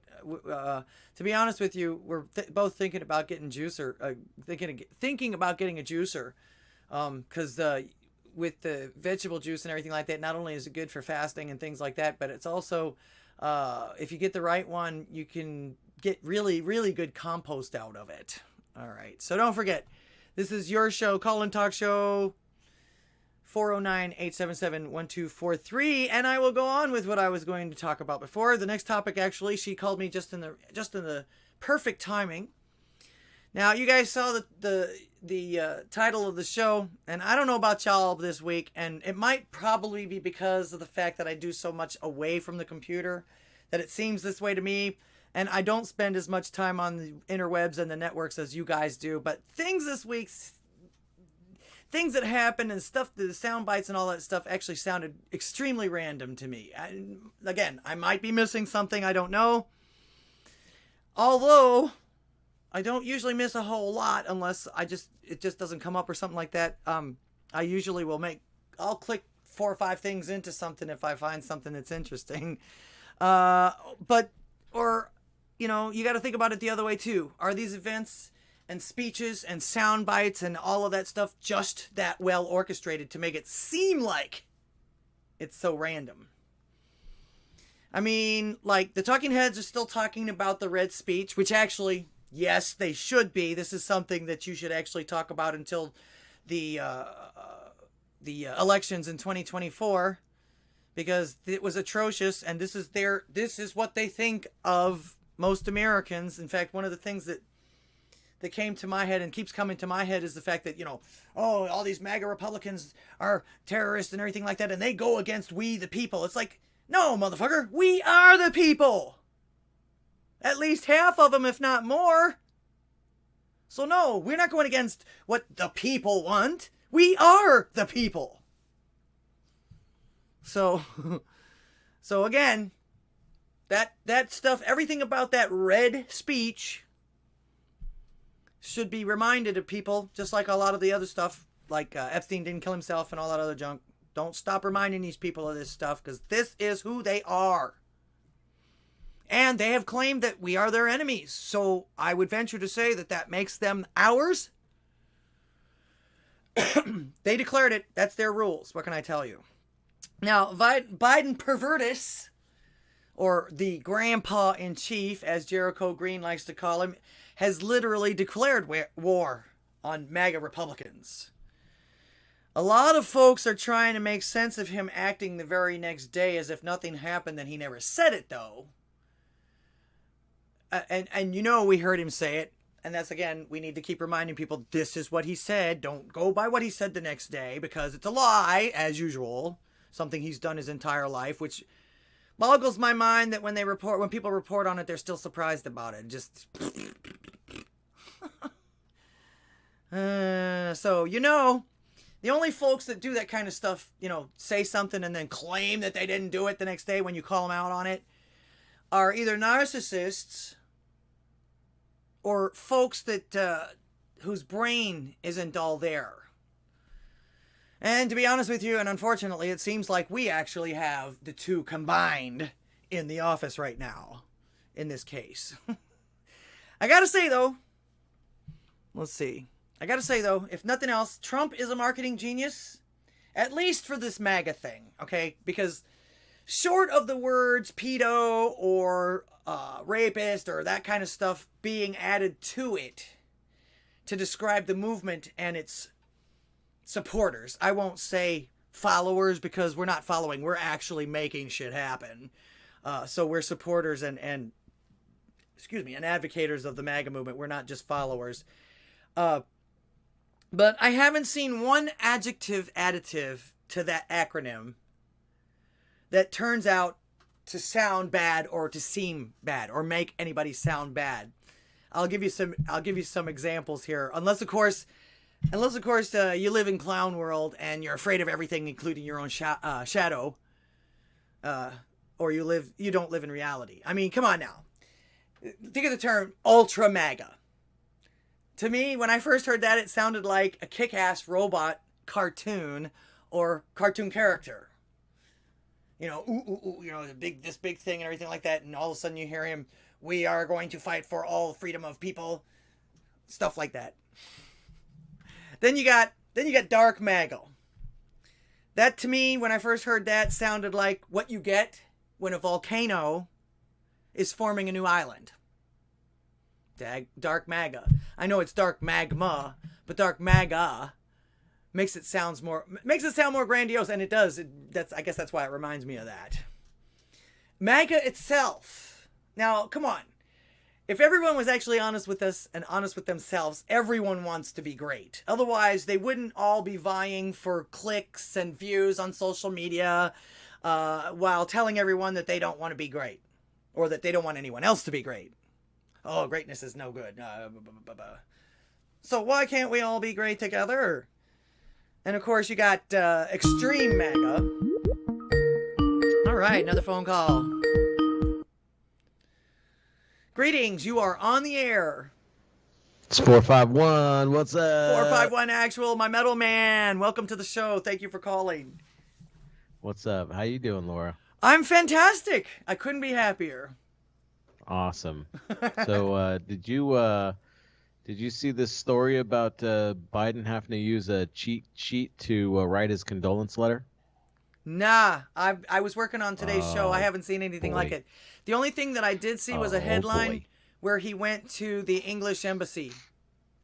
To be honest with you, we're both thinking about getting juicer, thinking about getting a juicer, because with the vegetable juice and everything like that, not only is it good for fasting and things like that, but it's also, if you get the right one, you can get really, really good compost out of it. All right. So don't forget, this is your show, Call and Talk Show, 409-877-1243, and I will go on with what I was going to talk about before. The next topic, actually, she called me just in the perfect timing. Now, you guys saw the title of the show, and I don't know about y'all this week, and it might probably be because of the fact that I do so much away from the computer that it seems this way to me. And I don't spend as much time on the interwebs and the networks as you guys do. But things this week, things that happened and stuff, the sound bites and all that stuff actually sounded extremely random to me. Again, I might be missing something. I don't know. Although, I don't usually miss a whole lot unless it just doesn't come up or something like that. I usually I'll click 4 or 5 things into something if I find something that's interesting. You got to think about it the other way too. Are these events and speeches and sound bites and all of that stuff just that well orchestrated to make it seem like it's so random? I mean, like, the talking heads are still talking about the red speech, which actually, yes, they should be. This is something that you should actually talk about until the elections in 2024, because it was atrocious, and this is what they think of most Americans. In fact, one of the things that came to my head and keeps coming to my head is the fact that, all these MAGA Republicans are terrorists and everything like that, and they go against we the people. It's like, no, motherfucker, we are the people. At least half of them, if not more. So no, we're not going against what the people want. We are the people. So again, that stuff, everything about that red speech should be reminded of people, just like a lot of the other stuff, like Epstein didn't kill himself and all that other junk. Don't stop reminding these people of this stuff, because this is who they are. And they have claimed that we are their enemies. So I would venture to say that makes them ours. They declared it. That's their rules. What can I tell you? Now, Biden pervertus, or the grandpa in chief, as Jericho Green likes to call him, has literally declared war on MAGA Republicans. A lot of folks are trying to make sense of him acting the very next day as if nothing happened, and he never said it, though. And we heard him say it. And that's, again, we need to keep reminding people, this is what he said. Don't go by what he said the next day, because it's a lie, as usual. Something he's done his entire life, which boggles my mind that when people report on it, they're still surprised about it. Just... So, The only folks that do that kind of stuff, you know, say something and then claim that they didn't do it the next day when you call them out on it, are either narcissists or folks that whose brain isn't all there. And to be honest with you, and unfortunately, it seems like we actually have the two combined in the office right now, in this case. I gotta say, though, let's see. I gotta say, though, if nothing else, Trump is a marketing genius, at least for this MAGA thing, okay? Because short of the words pedo or rapist or that kind of stuff being added to it to describe the movement and its supporters, I won't say followers because we're not following, we're actually making shit happen. So we're supporters and advocators of the MAGA movement. We're not just followers. But I haven't seen one adjective additive to that acronym that turns out to sound bad or to seem bad or make anybody sound bad. I'll give you some examples here. Unless of course you live in clown world and you're afraid of everything, including your own shadow, or you don't live in reality. I mean, come on now. Think of the term ultra MAGA. To me, when I first heard that, it sounded like a kick-ass robot cartoon or cartoon character. You know, you know, this big thing and everything like that, and all of a sudden you hear him, "We are going to fight for all freedom of people," stuff like that. Then you got dark MAGA. That to me, when I first heard that, sounded like what you get when a volcano is forming a new island. Dark MAGA. I know it's dark magma, but dark MAGA makes it sound more grandiose, and it does. I guess that's why it reminds me of that. MAGA itself. Now, come on. If everyone was actually honest with us and honest with themselves, everyone wants to be great. Otherwise, they wouldn't all be vying for clicks and views on social media while telling everyone that they don't want to be great or that they don't want anyone else to be great. Oh, greatness is no good. So why can't we all be great together? And of course, you got extreme MAGA. All right, another phone call. Greetings, you are on the air. It's 451. What's up? 451 Actual, my metal man. Welcome to the show. Thank you for calling. What's up? How you doing, Laura? I'm fantastic. I couldn't be happier. Awesome. So, did you see this story about Biden having to use a cheat sheet to write his condolence letter? Nah, I was working on today's show. I haven't seen anything like it. The only thing that I did see was a headline where he went to the English embassy.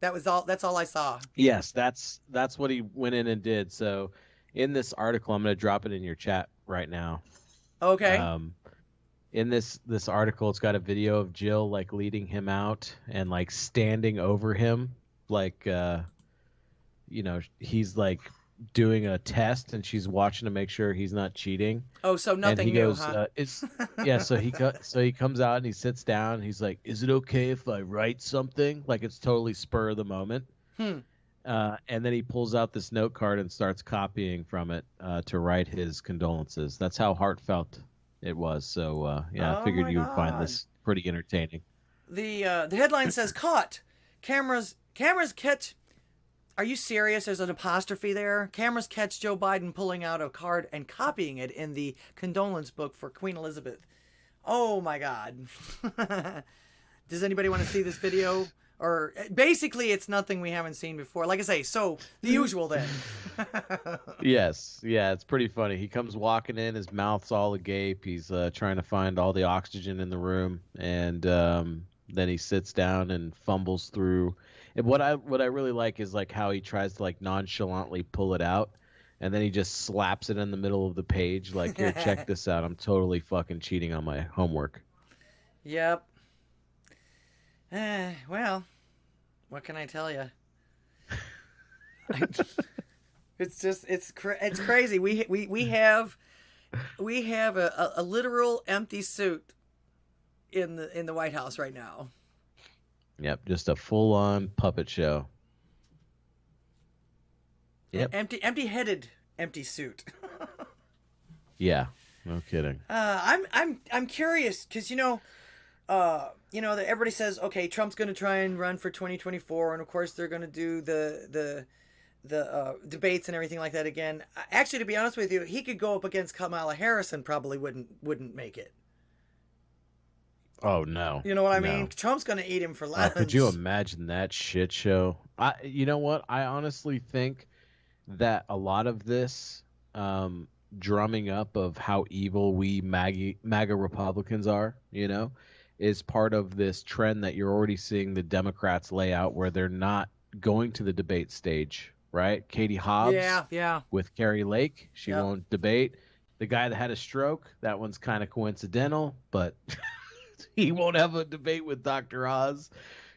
That was all. That's all I saw. Yes, that's what he went in and did. So, in this article, I'm going to drop it in your chat right now. Okay. In this article, it's got a video of Jill like leading him out and like standing over him, like you know, he's like doing a test and she's watching to make sure he's not cheating. Oh, so nothing and he new, goes, huh? Yeah. So he comes out and he sits down. And he's like, "Is it okay if I write something?" Like it's totally spur of the moment. And then he pulls out this note card and starts copying from it to write his condolences. That's how heartfelt it was. So yeah, I figured you would find this pretty entertaining. The headline says caught. Cameras catch. Are you serious? There's an apostrophe there. Cameras catch Joe Biden pulling out a card and copying it in the condolence book for Queen Elizabeth. Oh my God. Does anybody want to see this video? Or basically it's nothing we haven't seen before. Like I say, so the usual then. Yes. Yeah, it's pretty funny. He comes walking in, his mouth's all agape. He's trying to find all the oxygen in the room. And then he sits down and fumbles through. And what I really like is like how he tries to like nonchalantly pull it out. And then he just slaps it in the middle of the page. Like, here, check this out. I'm totally fucking cheating on my homework. Yep. Well, what can I tell you? It's crazy. We have a literal empty suit in the White House right now. Yep, just a full-on puppet show. Yep. Empty-headed, empty suit. Yeah. No kidding. I'm curious because that everybody says, okay, Trump's going to try and run for 2024, and of course they're going to do the debates and everything like that again. Actually, to be honest with you, he could go up against Kamala Harris and probably wouldn't make it. Oh no. You know what I mean? Trump's going to eat him for lunch. Could you imagine that shit show? You know what? I honestly think that a lot of this drumming up of how evil we MAGA Republicans are, is part of this trend that you're already seeing the Democrats lay out, where they're not going to the debate stage, right? Katie Hobbs, yeah, with Carrie Lake, she Yep. won't debate. The guy that had a stroke, that one's kind of coincidental, but he won't have a debate with Dr. Oz.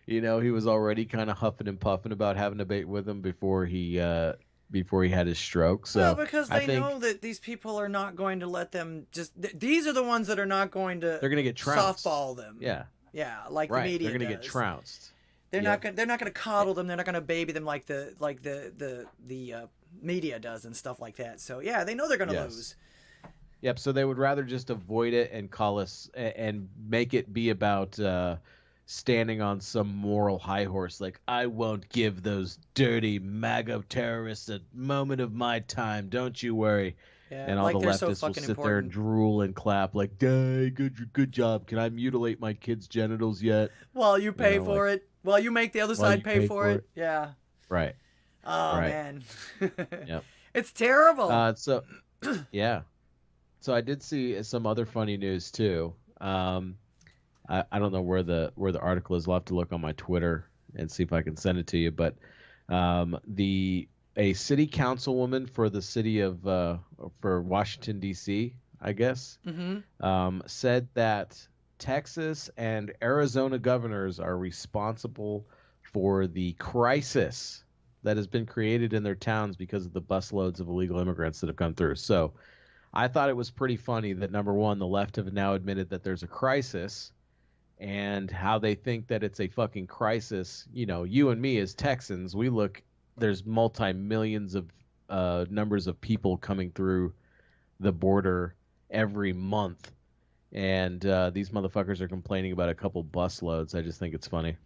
He was already kind of huffing and puffing about having a debate with him before he had his stroke. So well, because they know that these people are not going to let them these are the ones that are not going to. They're going to get trounced. Softball them. Yeah. Yeah, like Right. the media They're going to does. get trounced. They're not going to coddle them. They're not going to baby them like the media does and stuff like that. So yeah, they know they're going to lose. Yep. So they would rather just avoid it and call us and make it be about standing on some moral high horse, like, I won't give those dirty MAGA terrorists a moment of my time. Don't you worry. Yeah, and all like the they're so leftists will fucking sit there and important. drool and clap like, "Hey, good job. Can I mutilate my kids' genitals yet?" While you pay for it. While you make the other While side you pay for it. Yeah. Right. Oh, Right. man. Yep. It's terrible. So, yeah. So I did see some other funny news too. I don't know where the article is. I'll have to look on my Twitter and see if I can send it to you. But a city councilwoman for the city of for Washington D.C., I guess, said that Texas and Arizona governors are responsible for the crisis that has been created in their towns because of the busloads of illegal immigrants that have come through. So I thought it was pretty funny that, number one, the left have now admitted that there's a crisis, and how they think that it's a fucking crisis. You and me as Texans, there's multi-millions of numbers of people coming through the border every month. And these motherfuckers are complaining about a couple bus loads. I just think it's funny.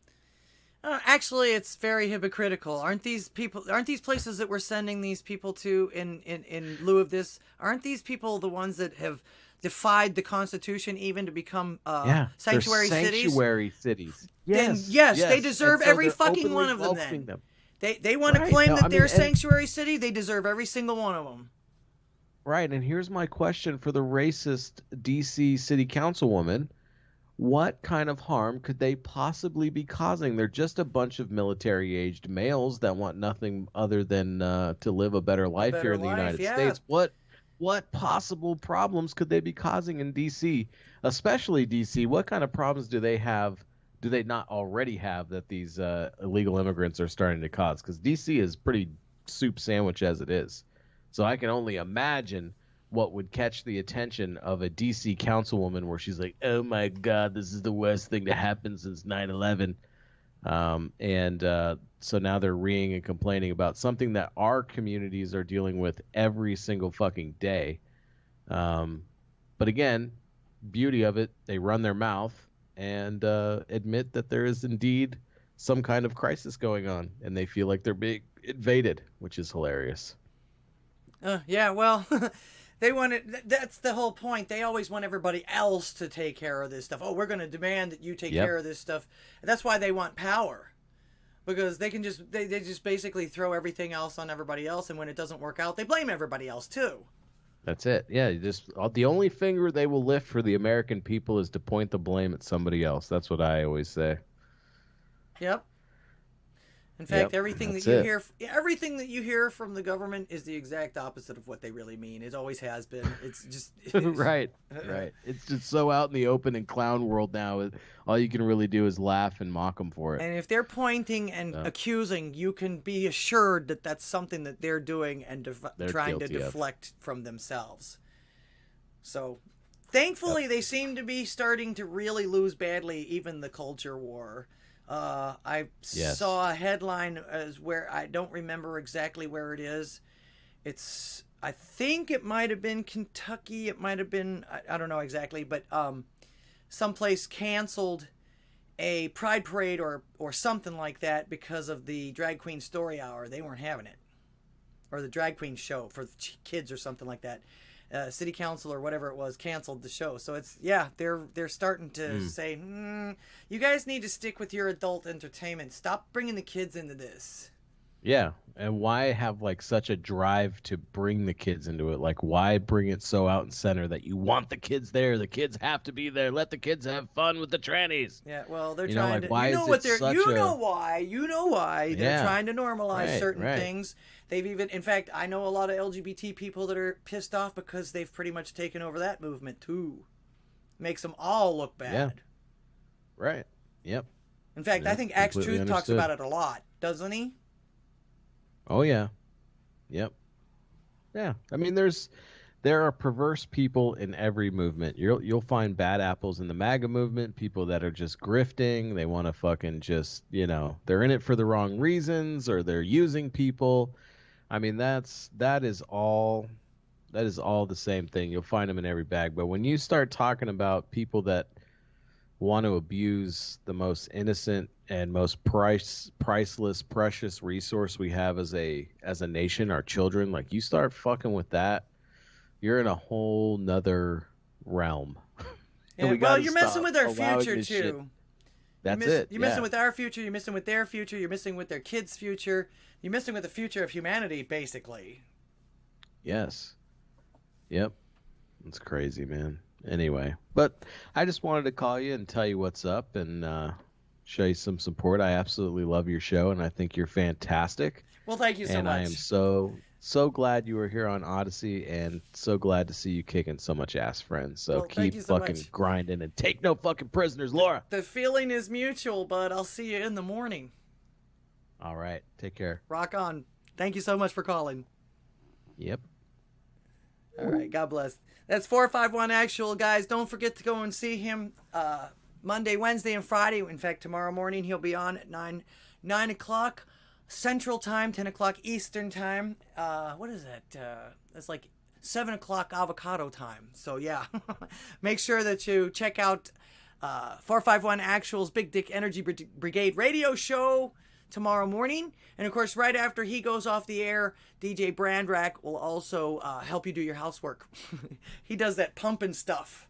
Actually, it's very hypocritical. Aren't these places that we're sending these people to in lieu of this, aren't these people the ones that have defied the Constitution even to become sanctuary cities? Sanctuary cities. Then yes, they deserve every fucking one of them then. They want to claim that they're a sanctuary city, they deserve every single one of them. Right, and here's my question for the racist D.C. city councilwoman. What kind of harm could they possibly be causing? They're just a bunch of military-aged males that want nothing other than to live a better life here in the United States. What possible problems could they be causing in D.C., especially D.C.? What kind of problems do they have? Do they not already have that these illegal immigrants are starting to cause? Because D.C. is pretty soup sandwich as it is. So I can only imagine what would catch the attention of a D.C. councilwoman where she's like, oh, my God, this is the worst thing to happen since 9/11. So now they're reeing and complaining about something that our communities are dealing with every single fucking day. But again, beauty of it, they run their mouth and admit that there is indeed some kind of crisis going on, and they feel like they're being invaded, which is hilarious. Yeah, well, they want it. That's the whole point. They always want everybody else to take care of this stuff. Oh, we're going to demand that you take care of this stuff. And that's why they want power, because they can they just basically throw everything else on everybody else, and when it doesn't work out, they blame everybody else too. That's it. Yeah, the only finger they will lift for the American people is to point the blame at somebody else. That's what I always say. Yep. In fact, everything that you hear from the government is the exact opposite of what they really mean. It always has been. It's just right. It's just so out in the open and clown world now. All you can really do is laugh and mock them for it. And if they're pointing and accusing, you can be assured that that's something that they're doing and trying to deflect from themselves. So, thankfully, they seem to be starting to really lose badly, even the culture war. I Yes. saw a headline as where I don't remember exactly where it is. I think it might have been Kentucky. It might have been, I don't know exactly, but someplace canceled a pride parade or something like that because of the drag queen story hour. They weren't having it, or the drag queen show for kids or something like that. City council or whatever it was canceled the show. So it's, yeah, they're starting to say, you guys need to stick with your adult entertainment. Stop bringing the kids into this. Yeah, and why have like such a drive to bring the kids into it? Like, why bring it so out and center that you want the kids there? The kids have to be there. Let the kids have fun with the trannies. Yeah, well, they're You know, trying like, to. why You know is what it they're. such You a- know why. You know why they're Yeah. trying to normalize Right, certain right. things. They've even, in fact, I know a lot of LGBT people that are pissed off because they've pretty much taken over that movement too. Makes them all look bad. Yeah. Right. Yep. In fact, I Yeah, think Axe completely Truth talks understood. about it a lot, doesn't he? Oh yeah. Yep. Yeah. I mean, there are perverse people in every movement. You'll find bad apples in the MAGA movement, people that are just grifting. They want to fucking just, they're in it for the wrong reasons, or they're using people. I mean, that is all the same thing. You'll find them in every bag. But when you start talking about people that want to abuse the most innocent and most priceless, precious resource we have as a nation, our children, like, you start fucking with that, you're in a whole nother realm. And Yeah, we well, gotta you're messing stop with our allowing future this shit. too. That's it. You're messing with our future. You're messing with their future. You're messing with their kids' future. You're messing with the future of humanity, basically. Yes. Yep. It's crazy, man. Anyway, but I just wanted to call you and tell you what's up and show you some support. I absolutely love your show, and I think you're fantastic. Well, thank you so And much. I am so glad you were here on Odysee, and so glad to see you kicking so much ass, friend. So Well, thank keep you so fucking much. grinding and take no fucking prisoners, Laura. The feeling is mutual, but I'll see you in the morning. All right. Take care. Rock on. Thank you so much for calling. Yep. All right. God bless. That's 451 Actual, guys. Don't forget to go and see him Monday, Wednesday, and Friday. In fact, tomorrow morning he'll be on at 9 o'clock Central Time, 10 o'clock Eastern Time. What is that? That's like 7 o'clock avocado time. So, yeah. Make sure that you check out 451 Actual's Big Dick Energy Brigade radio show tomorrow morning. And of course, right after he goes off the air, DJ Brandrack will also help you do your housework. He does that pumping stuff.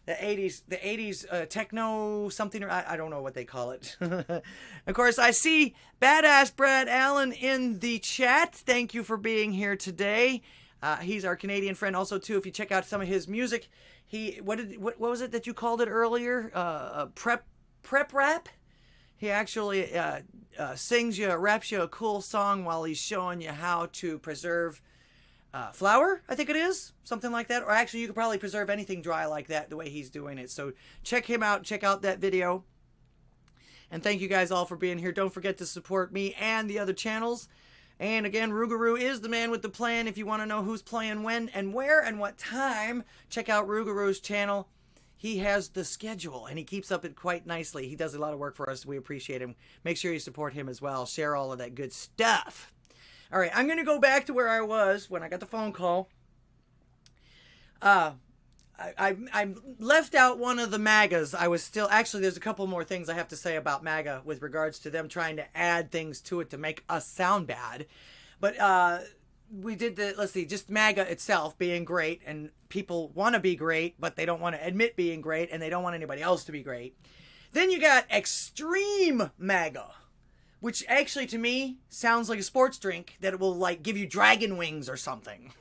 The 80s techno something, I don't know what they call it. Of course, I see Badass Brad Allen in the chat. Thank you for being here today. He's our Canadian friend also too. If you check out some of his music, what was it that you called it earlier? Prep rap. He actually sings you, raps you a cool song while he's showing you how to preserve flour, I think it is. Something like that. Or actually, you could probably preserve anything dry like that the way he's doing it. So check him out. Check out that video. And thank you guys all for being here. Don't forget to support me and the other channels. And again, Rougarou is the man with the plan. If you want to know who's playing when and where and what time, check out Rougarou's channel. He has the schedule, and he keeps up it quite nicely. He does a lot of work for us. We appreciate him. Make sure you support him as well. Share all of that good stuff. All right, I'm going to go back to where I was when I got the phone call. I left out one of the MAGAs. I was still... Actually, there's a couple more things I have to say about MAGA with regards to them trying to add things to it to make us sound bad. But... we did just MAGA itself being great, and people want to be great, but they don't want to admit being great, and they don't want anybody else to be great. Then you got extreme MAGA, which actually to me sounds like a sports drink that will like give you dragon wings or something.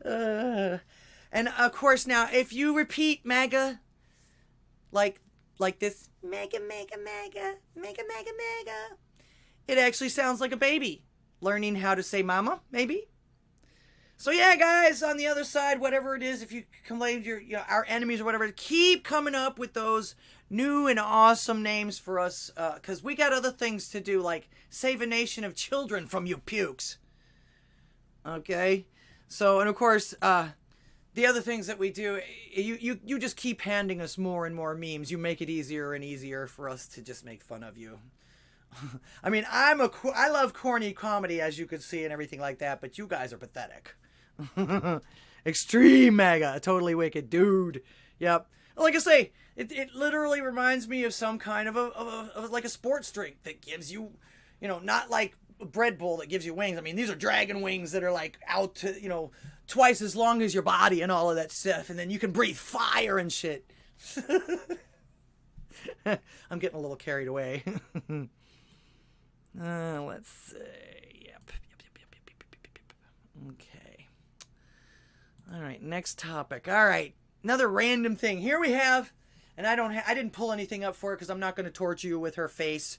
And of course now, if you repeat MAGA like this, MAGA, MAGA, MAGA, MAGA, MAGA, MAGA, it actually sounds like a baby learning how to say mama, maybe. So yeah, guys, on the other side, whatever it is, if you complain our enemies or whatever, keep coming up with those new and awesome names for us, because we got other things to do, like save a nation of children from you pukes. Okay? So, and of course, the other things that we do, you just keep handing us more and more memes. You make it easier and easier for us to just make fun of you. I mean, I love corny comedy, as you could see, and everything like that, but you guys are pathetic. Extreme mega, totally wicked dude. Yep. Like I say, it literally reminds me of some kind of like a sports drink that gives you, you know, not like a bread bowl that gives you wings. I mean, these are dragon wings that are like out to, you know, twice as long as your body and all of that stuff, and then you can breathe fire and shit. I'm getting a little carried away. Let's see. Yep. Okay. All right, next topic. All right, another random thing. Here we have, and I didn't pull anything up for it because I'm not going to torture you with her face.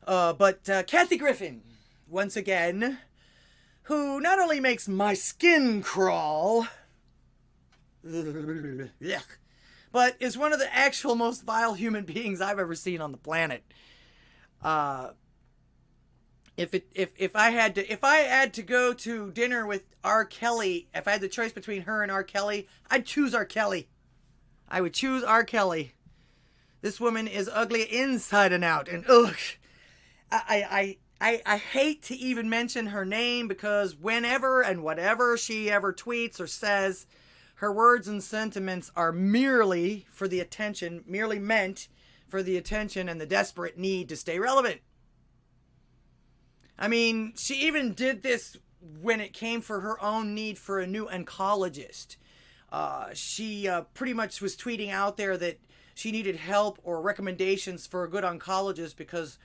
But Kathy Griffin, once again, who not only makes my skin crawl, but is one of the actual most vile human beings I've ever seen on the planet. If I had to go to dinner with R. Kelly, if I had the choice between her and R. Kelly, I'd choose R. Kelly. I would choose R. Kelly. This woman is ugly inside and out, and ugh. I hate to even mention her name because whenever and whatever she ever tweets or says, her words and sentiments are merely for the attention, merely meant for the attention and the desperate need to stay relevant. I mean, she even did this when it came for her own need for a new oncologist. She pretty much was tweeting out there that she needed help or recommendations for a good oncologist because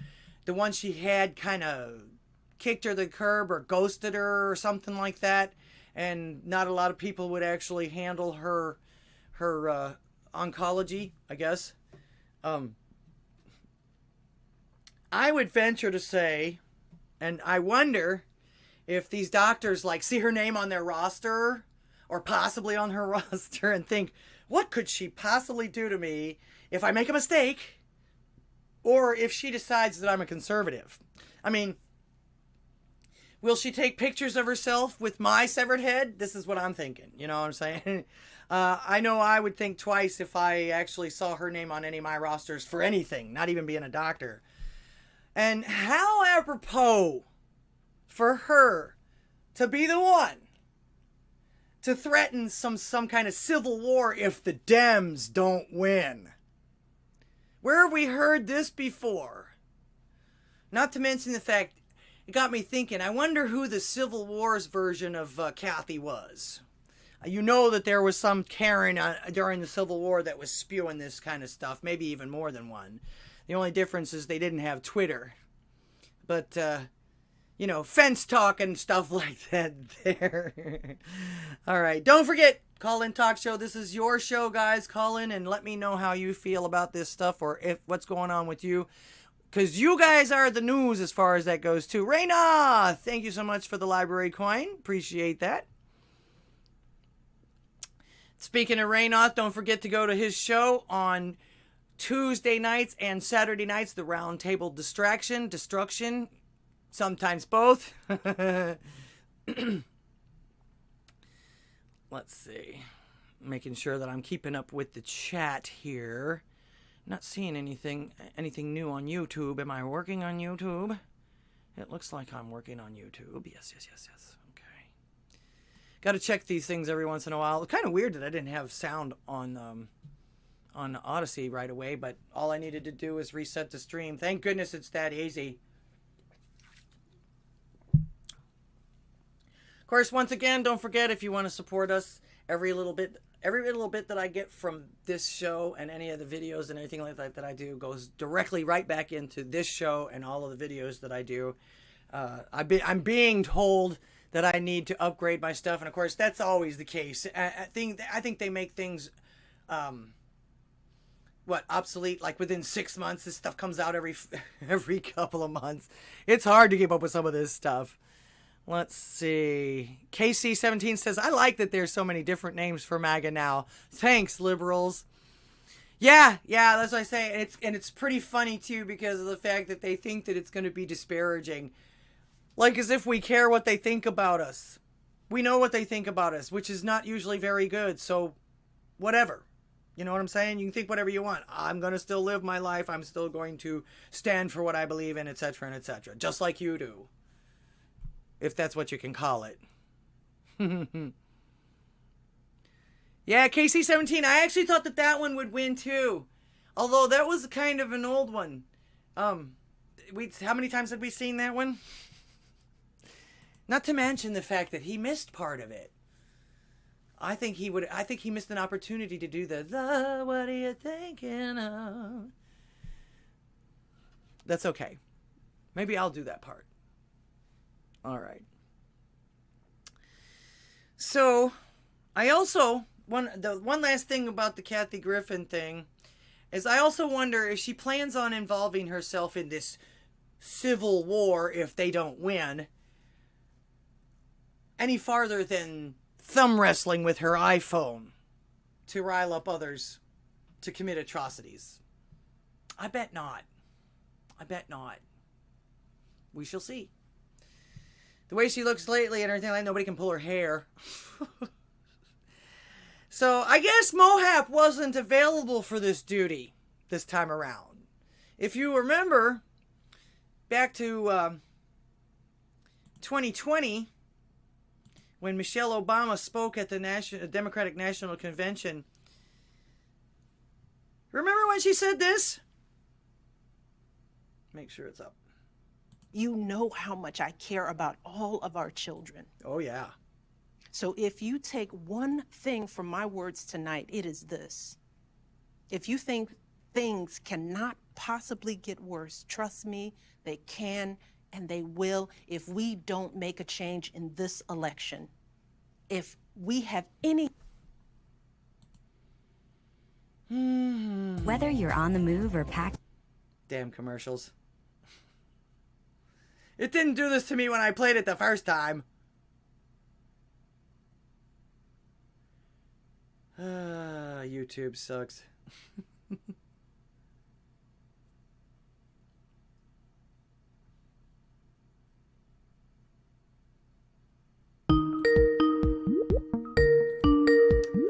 the one she had kind of kicked her to the curb or ghosted her or something like that. And not a lot of people would actually handle her oncology, I guess. I would venture to say, and I wonder if these doctors like see her name on their roster or possibly on her roster and think, what could she possibly do to me if I make a mistake? Or if she decides that I'm a conservative. I mean, will she take pictures of herself with my severed head? This is what I'm thinking. You know what I'm saying? I know I would think twice if I actually saw her name on any of my rosters for anything, not even being a doctor. And how apropos for her to be the one to threaten some kind of civil war if the Dems don't win. Where have we heard this before? Not to mention the fact, it got me thinking, I wonder who the Civil War's version of Kathy was. You know that there was some Karen during the Civil War that was spewing this kind of stuff, maybe even more than one. The only difference is they didn't have Twitter. But, you know, fence talk and stuff like that there. All right. Don't forget, Call In Talk Show. This is your show, guys. Call in and let me know how you feel about this stuff or if what's going on with you. Because you guys are the news as far as that goes, too. Raina, thank you so much for the library coin. Appreciate that. Speaking of Raina, don't forget to go to his show on Tuesday nights and Saturday nights, the Round Table Destruction, sometimes both. Let's see. Making sure that I'm keeping up with the chat here. Not seeing anything new on YouTube. Am I working on YouTube? It looks like I'm working on YouTube. Yes. Okay. Got to check these things every once in a while. It's kind of weird that I didn't have sound on Odysee right away, but all I needed to do was reset the stream. Thank goodness it's that easy. Of course, once again, don't forget, if you want to support us, every little bit that I get from this show and any of the videos and anything like that I do goes directly right back into this show and all of the videos that I do. I'm being told that I need to upgrade my stuff, and of course that's always the case. I think they make things obsolete like within 6 months. This stuff comes out every couple of months. It's hard to keep up with some of this stuff. Let's see. KC17 says, I like that there's so many different names for MAGA now. Thanks, liberals. Yeah, that's what I say. And it's pretty funny, too, because of the fact that they think that it's going to be disparaging. Like as if we care what they think about us. we know what they think about us, which is not usually very good. So whatever. You know what I'm saying? You can think whatever you want. I'm going to still live my life. I'm still going to stand for what I believe in, etc., and etc., just like you do. If that's what you can call it. Yeah, KC-17. I actually thought that one would win too. Although that was kind of an old one. How many times have we seen that one? Not to mention the fact that he missed part of it. I think he missed an opportunity to do the what are you thinking of? That's okay. Maybe I'll do that part. All right. So, I also the one last thing about the Kathy Griffin thing is I also wonder if she plans on involving herself in this civil war if they don't win any farther than thumb wrestling with her iPhone to rile up others to commit atrocities. I bet not. I bet not. We shall see. The way she looks lately and everything, like nobody can pull her hair. So I guess Mohap wasn't available for this duty this time around. If you remember, back to 2020, when Michelle Obama spoke at the Democratic National Convention, remember when she said this? Make sure it's up. You know how much I care about all of our children. Oh, yeah. So if you take one thing from my words tonight, it is this. If you think things cannot possibly get worse, trust me, they can and they will if we don't make a change in this election. If we have any... Whether you're on the move or packed... Damn commercials. It didn't do this to me when I played it the first time. YouTube sucks.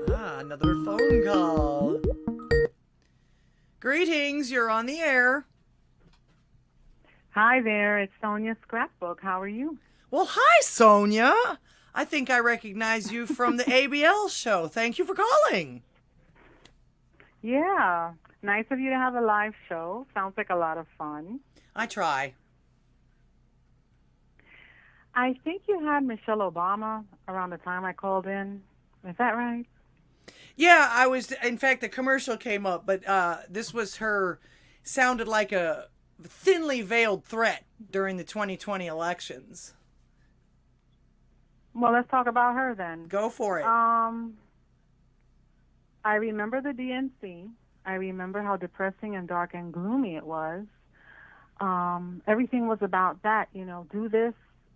Another phone call. Greetings, you're on the air. Hi there, it's Sonia Scrapbook. How are you? Well, hi, Sonia. I think I recognize you from the ABL show. Thank you for calling. Yeah, nice of you to have a live show. Sounds like a lot of fun. I try. I think you had Michelle Obama around the time I called in. Is that right? Yeah, I was. In fact, the commercial came up, but this was her. Sounded like a thinly veiled threat during the 2020 elections. Well, let's talk about her then. Go for it. I remember the DNC. I remember how depressing and dark and gloomy it was. Everything was about that, do this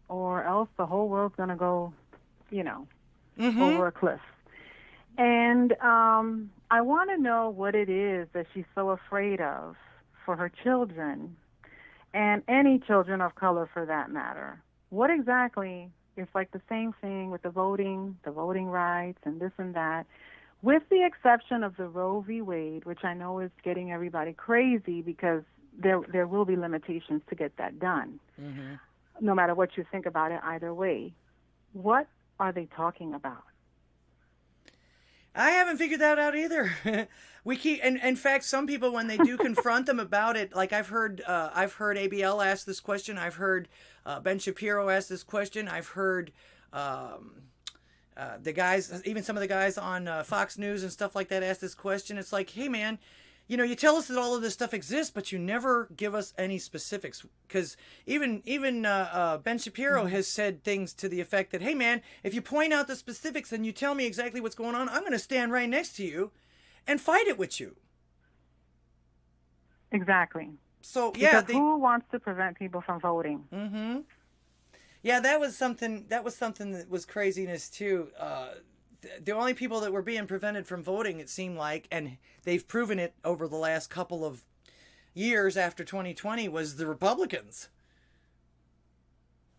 or else the whole world's going to go, over a cliff. And I want to know what it is that she's so afraid of for her children and any children of color for that matter. What exactly is like the same thing with the voting rights and this and that, with the exception of the Roe v. Wade, which I know is getting everybody crazy because there will be limitations to get that done, no matter what you think about it either way. What are they talking about? I haven't figured that out either. We keep, and in fact, some people when they do confront them about it, like I've heard ABL ask this question. I've heard Ben Shapiro ask this question. I've heard the guys, even some of the guys on Fox News and stuff like that, ask this question. It's like, hey man, you tell us that all of this stuff exists, but you never give us any specifics. Because even Ben Shapiro has said things to the effect that, hey man, if you point out the specifics and you tell me exactly what's going on, I'm going to stand right next to you and fight it with you. Exactly. So yeah, because who wants to prevent people from voting? Mm-hmm. Yeah, that was something that was craziness too. The only people that were being prevented from voting, it seemed like, and they've proven it over the last couple of years after 2020, was the Republicans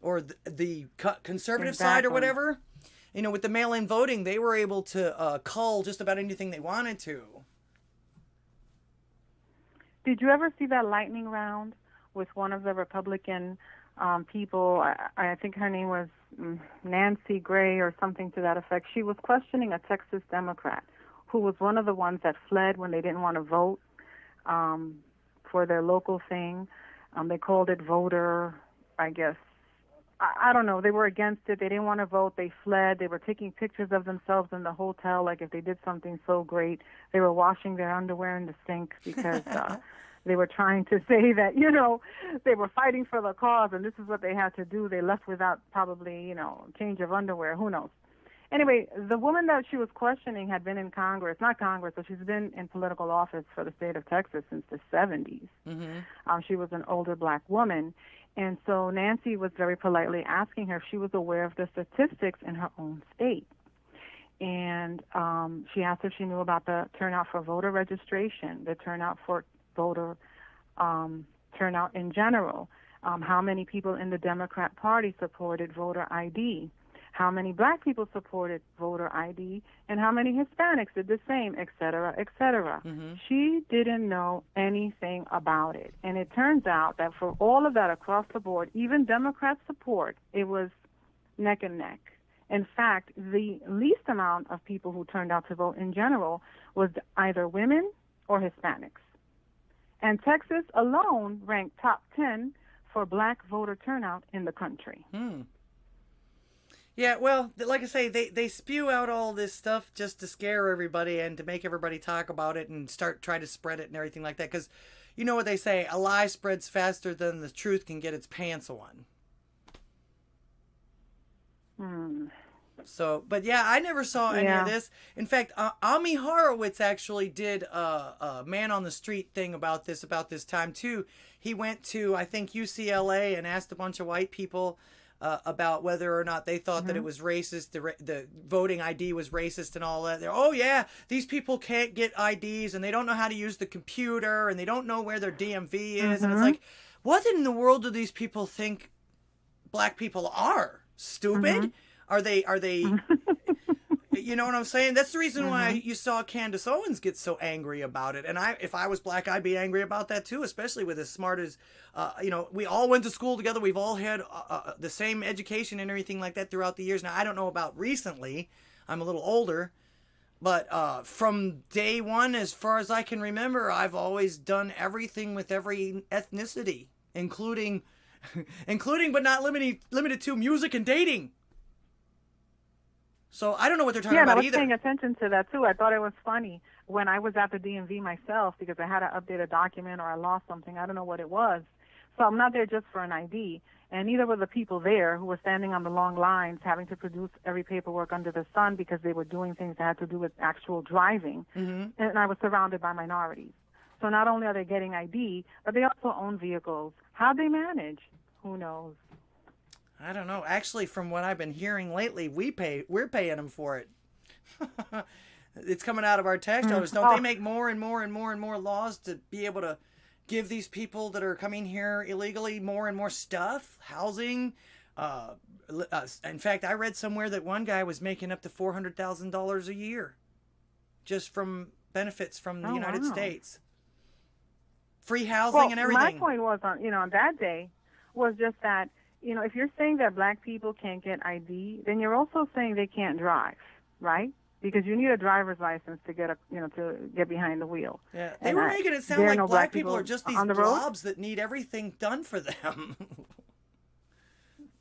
or the conservative side or whatever. You know, with the mail-in voting, they were able to cull just about anything they wanted to. Did you ever see that lightning round with one of the Republican people? I think her name was Nancy Gray or something to that effect. She was questioning a Texas Democrat who was one of the ones that fled when they didn't want to vote for their local thing. They called it voter, I guess. I don't know. They were against it. They didn't want to vote. They fled. They were taking pictures of themselves in the hotel, like if they did something so great. They were washing their underwear in the sink because they were trying to say that, you know, they were fighting for the cause and this is what they had to do. They left without probably, you know, change of underwear. Who knows? Anyway, the woman that she was questioning had been in Congress, not Congress, but she's been in political office for the state of Texas since the 70s. She was an older black woman. And so Nancy was very politely asking her if she was aware of the statistics in her own state. And she asked if she knew about the turnout for voter registration, the turnout for voter turnout in general, how many people in the Democrat Party supported voter ID, how many black people supported voter ID, and how many Hispanics did the same, et cetera, et cetera. She didn't know anything about it. And it turns out that for all of that across the board, even Democrat support, it was neck and neck. In fact, the least amount of people who turned out to vote in general was either women or Hispanics. And Texas alone ranked top 10 for black voter turnout in the country. Yeah, well, like I say, they spew out all this stuff just to scare everybody and to make everybody talk about it and try to spread it and everything like that. Because you know what they say, a lie spreads faster than the truth can get its pants on. So, but yeah, I never saw any of this. In fact, Ami Horowitz actually did a man on the street thing about this time too. He went to, I think, UCLA and asked a bunch of white people about whether or not they thought that it was racist, the voting ID was racist and all that. They're, oh yeah, these people can't get IDs and they don't know how to use the computer and they don't know where their DMV is. And it's like, what in the world do these people think black people are? Stupid? Are they you know what I'm saying? That's the reason why you saw Candace Owens get so angry about it. And if I was black, I'd be angry about that too, especially with as smart as, you know, we all went to school together. We've all had the same education and everything like that throughout the years. Now, I don't know about recently. I'm a little older. But from day one, as far as I can remember, I've always done everything with every ethnicity, including but not limited to music and dating. So I don't know what they're talking about either. Yeah, I was paying attention to that too. I thought it was funny when I was at the DMV myself because I had to update a document or I lost something. I don't know what it was. So I'm not there just for an ID. And neither were the people there who were standing on the long lines having to produce every paperwork under the sun because they were doing things that had to do with actual driving. And I was surrounded by minorities. So not only are they getting ID, but they also own vehicles. How they manage, who knows? I don't know. Actually, from what I've been hearing lately, we're paying them for it. It's coming out of our tax dollars. Don't they make more and more and more and more laws to be able to give these people that are coming here illegally more and more stuff, housing? In fact, I read somewhere that one guy was making up to $400,000 a year just from benefits from the United States. Free housing and everything. My point was on that day was just that, if you're saying that black people can't get ID, then you're also saying they can't drive, right? Because you need a driver's license to get to get behind the wheel. Yeah, they were making it sound like black people are just these blobs that need everything done for them.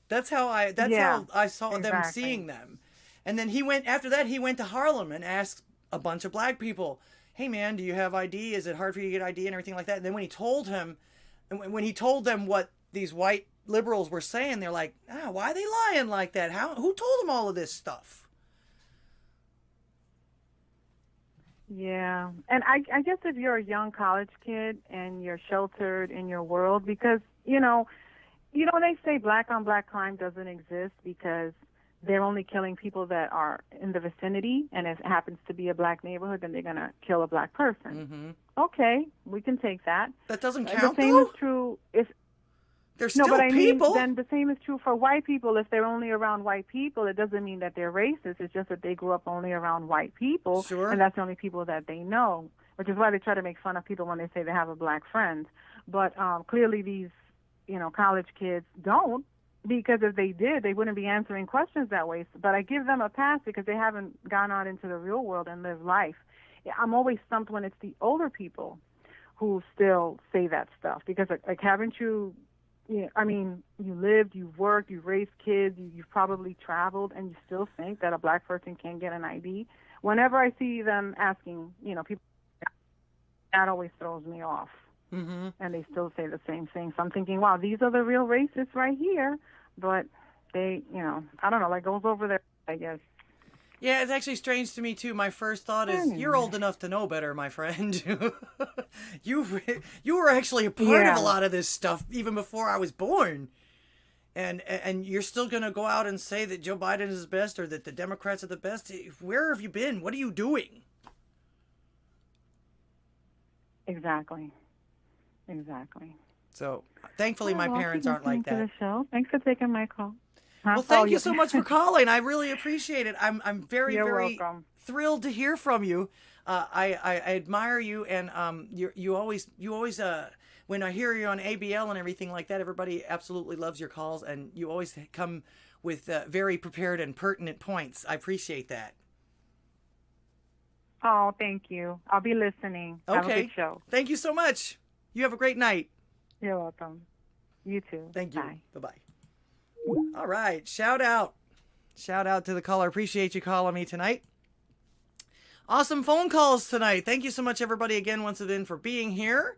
That's how I saw them seeing them. And then he went to Harlem and asked a bunch of black people, "Hey man, do you have ID? Is it hard for you to get ID?" and everything like that. And then when he told them what these white liberals were saying, they're like, why are they lying like that? Who told them all of this stuff? Yeah. And I guess if you're a young college kid and you're sheltered in your world, because, they say black on black crime doesn't exist because they're only killing people that are in the vicinity. And if it happens to be a black neighborhood, then they're going to kill a black person. Okay, we can take that. That doesn't count, The same is true if... They're still but I people. mean, then the same is true for white people. If they're only around white people, it doesn't mean that they're racist. It's just that they grew up only around white people, Sure. and that's the only people that they know, which is why they try to make fun of people when they say they have a black friend. But clearly these, college kids don't, because if they did, they wouldn't be answering questions that way. But I give them a pass because they haven't gone out into the real world and lived life. I'm always stumped when it's the older people who still say that stuff, because like haven't you... Yeah, I mean, you lived, you've worked, you've raised kids, you've probably traveled, and you still think that a black person can't get an ID. Whenever I see them asking, people, that always throws me off. Mm-hmm. And they still say the same thing. So I'm thinking, wow, these are the real racists right here. But they, I don't know, like goes over there, I guess. Yeah, it's actually strange to me too. My first thought is, you're old enough to know better, my friend. you were actually a part of a lot of this stuff even before I was born, and you're still gonna go out and say that Joe Biden is the best or that the Democrats are the best. Where have you been? What are you doing? Exactly. So thankfully, my parents aren't like that. To the show. Thanks for taking my call. Well, thank you so much for calling. I really appreciate it. I'm very, You're very welcome. thrilled to hear from you. I admire you, and you always when I hear you on ABL and everything like that, everybody absolutely loves your calls, and you always come with very prepared and pertinent points. I appreciate that. Oh, thank you. I'll be listening. Okay. Have a good show. Thank you so much. You have a great night. You're welcome. You too. Thank you. Bye. Bye-bye. All right. Shout out to the caller. Appreciate you calling me tonight. Awesome phone calls tonight. Thank you so much, everybody, again, once again, for being here.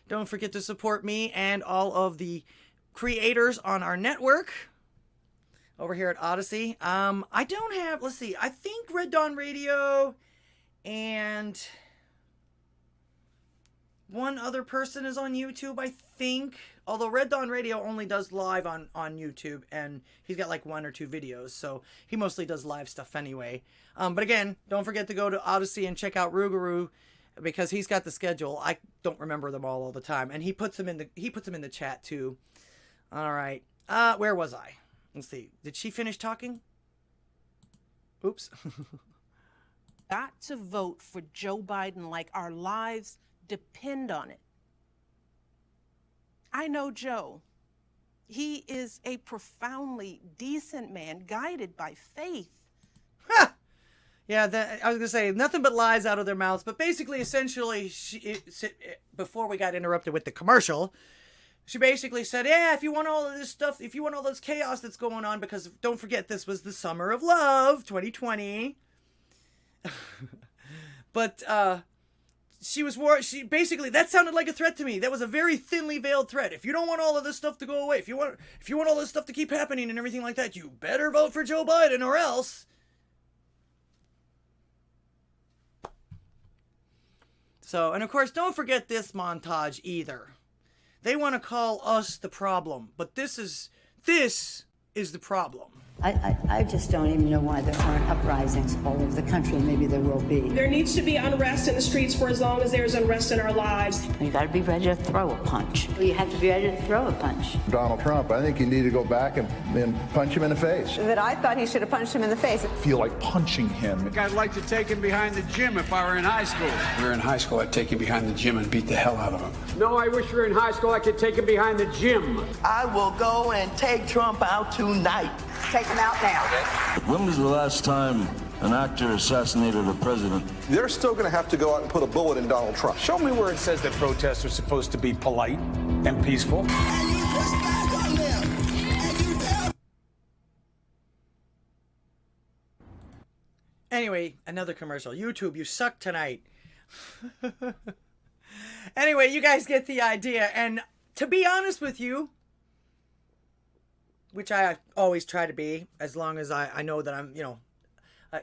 Don't forget to support me and all of the creators on our network over here at Odysee. I don't have, let's see, I think Red Dawn Radio and one other person is on YouTube, I think. Although Red Dawn Radio only does live on YouTube, and he's got like 1 or 2 videos, so he mostly does live stuff anyway. But again, don't forget to go to Odysee and check out Rougarou, because he's got the schedule. I don't remember them all the time, and he puts them in the chat too. All right, where was I? Let's see. Did she finish talking? Oops. Got to vote for Joe Biden like our lives depend on it. I know Joe. He is a profoundly decent man, guided by faith. Ha! Yeah, I was going to say, nothing but lies out of their mouths. But basically, essentially, before we got interrupted with the commercial, she basically said, yeah, if you want all of this stuff, if you want all this chaos that's going on, because don't forget, this was the summer of love, 2020. But, she basically, that sounded like a threat to me. That was a very thinly veiled threat. If you don't want all of this stuff to go away, if you want all this stuff to keep happening and everything like that, you better vote for Joe Biden or else. So, and of course, don't forget this montage either. They want to call us the problem, but this is the problem. I just don't even know why there aren't uprisings all over the country. Maybe there will be. There needs to be unrest in the streets for as long as there's unrest in our lives. You got to be ready to throw a punch. You have to be ready to throw a punch. Donald Trump, I think you need to go back and punch him in the face. That I thought he should have punched him in the face. I feel like punching him. I'd like to take him behind the gym if I were in high school. If we were in high school, I'd take him behind the gym and beat the hell out of him. No, I wish we were in high school. I could take him behind the gym. I will go and take Trump out tonight. Take him out now. When was the last time an actor assassinated a president? They're still going to have to go out and put a bullet in Donald Trump. Show me where it says that protests are supposed to be polite and peaceful. Anyway, another commercial. YouTube, you suck tonight. Anyway, you guys get the idea. And to be honest with you, which I always try to be, as long as I know that I'm,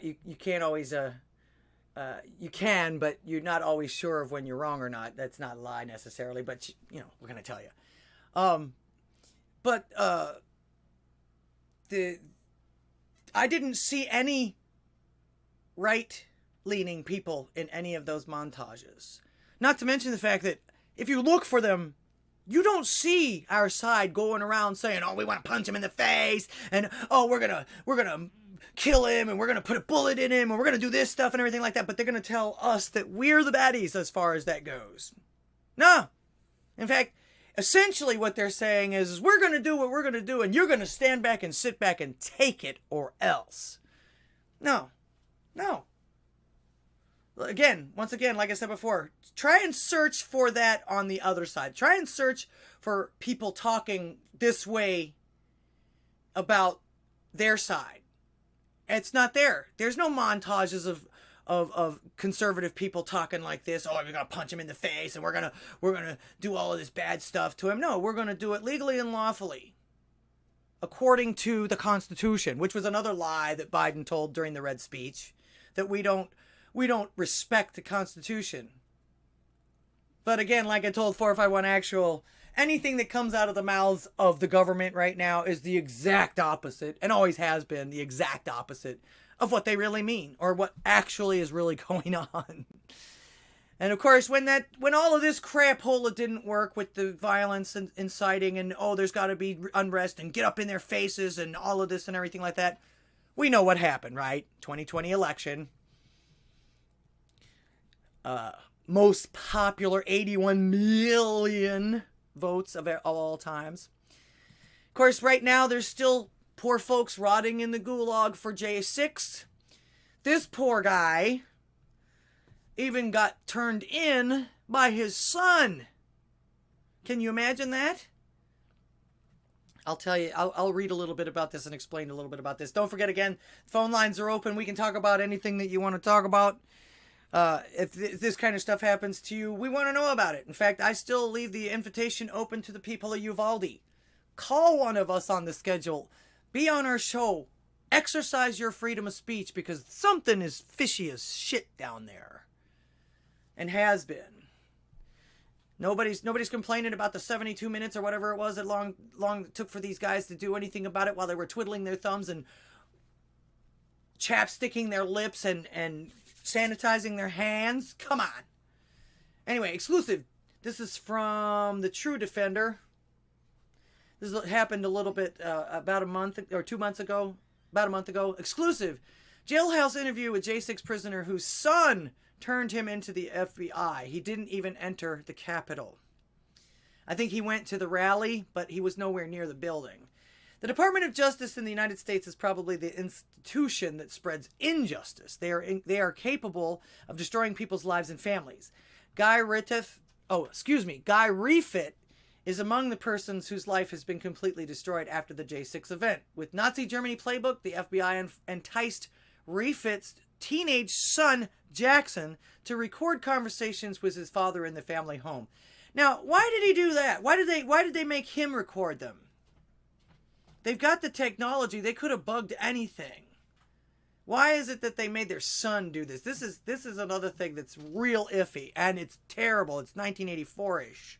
you can't always, you can, but you're not always sure of when you're wrong or not. That's not a lie necessarily, but, we're going to tell you. I didn't see any right-leaning people in any of those montages. Not to mention the fact that if you look for them You don't see our side going around saying, oh, we want to punch him in the face, and oh, we're gonna kill him, and we're gonna put a bullet in him, and we're gonna do this stuff and everything like that. But they're gonna tell us that we're the baddies as far as that goes. No. In fact, essentially what they're saying is we're gonna do what we're gonna do, and you're gonna stand back and sit back and take it or else. No. No. Once again, like I said before, try and search for that on the other side. Try and search for people talking this way about their side. It's not there. There's no montages of conservative people talking like this. Oh, we're gonna punch him in the face, and we're gonna do all of this bad stuff to him. No, we're gonna do it legally and lawfully, according to the Constitution, which was another lie that Biden told during the Red Speech, that we don't respect the Constitution. But again, like I told 451 Actual, anything that comes out of the mouths of the government right now is the exact opposite, and always has been the exact opposite of what they really mean, or what actually is really going on. And of course, when all of this crapola didn't work with the violence and inciting, and oh, there's got to be unrest and get up in their faces and all of this and everything like that, we know what happened, right? 2020 election. Most popular 81 million votes of all times. Of course, right now there's still poor folks rotting in the gulag for J6. This poor guy even got turned in by his son. Can you imagine that? I'll tell you, I'll read a little bit about this and explain a little bit about this. Don't forget, again, phone lines are open. We can talk about anything that you want to talk about. If this kind of stuff happens to you, we want to know about it. In fact, I still leave the invitation open to the people of Uvalde. Call one of us on the schedule. Be on our show. Exercise your freedom of speech, because something is fishy as shit down there. And has been. Nobody's complaining about the 72 minutes or whatever it was that long it took for these guys to do anything about it while they were twiddling their thumbs and chapsticking their lips and sanitizing their hands. Come on. Anyway, exclusive. This is from the True Defender. This happened a little bit about a month or 2 months ago. About a month ago. Exclusive. Jailhouse interview with J6 prisoner whose son turned him into the FBI. He didn't even enter the Capitol. I think he went to the rally, but he was nowhere near the building. The Department of Justice in the United States is probably the institution that spreads injustice. They are capable of destroying people's lives and families. Guy Refit is among the persons whose life has been completely destroyed after the J6 event. With Nazi Germany playbook, the FBI enticed Refit's teenage son, Jackson, to record conversations with his father in the family home. Now, why did he do that? Why did they make him record them? They've got the technology. They could have bugged anything. Why is it that they made their son do this? This is another thing that's real iffy, and it's terrible. It's 1984-ish.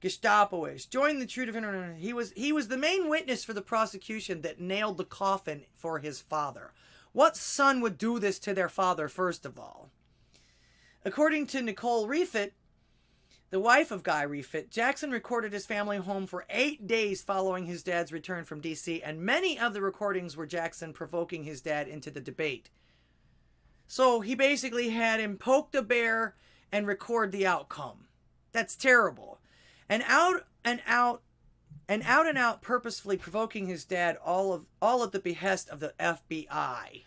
Gestapo-ish. Join the True Defender. He was the main witness for the prosecution that nailed the coffin for his father. What son would do this to their father, first of all? According to Nicole Refit, the wife of Guy Refit, Jackson recorded his family home for 8 days following his dad's return from D.C., and many of the recordings were Jackson provoking his dad into the debate. So he basically had him poke the bear and record the outcome. That's terrible. And out and out purposefully provoking his dad, all at the behest of the FBI.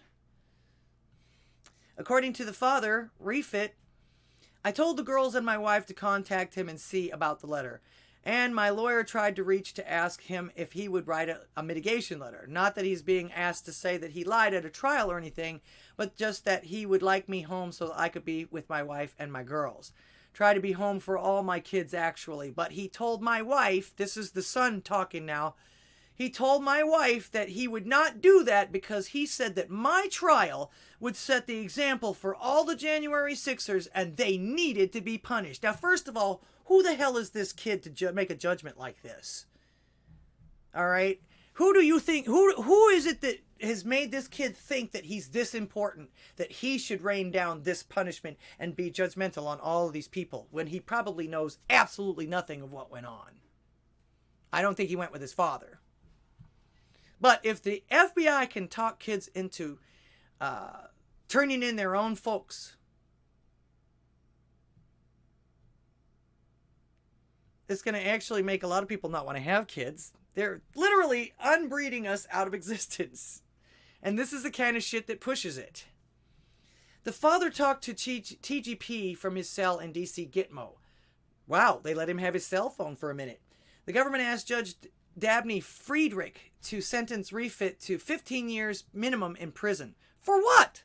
According to the father, Refit, I told the girls and my wife to contact him and see about the letter. And my lawyer tried to reach to ask him if he would write a mitigation letter. Not that he's being asked to say that he lied at a trial or anything, but just that he would like me home so that I could be with my wife and my girls. Try to be home for all my kids, actually. But he told my wife, this is the son talking now, he told my wife that he would not do that because he said that my trial would set the example for all the January 6ers and they needed to be punished. Now, first of all, who the hell is this kid to make a judgment like this? All right? Who do you think, who is it that has made this kid think that he's this important, that he should rain down this punishment and be judgmental on all of these people when he probably knows absolutely nothing of what went on? I don't think he went with his father. But if the FBI can talk kids into turning in their own folks, it's going to actually make a lot of people not want to have kids. They're literally unbreeding us out of existence. And this is the kind of shit that pushes it. The father talked to TGP from his cell in D.C. Gitmo. Wow, they let him have his cell phone for a minute. The government asked Judge Dabney Friedrich to sentence Refit to 15 years minimum in prison. For what?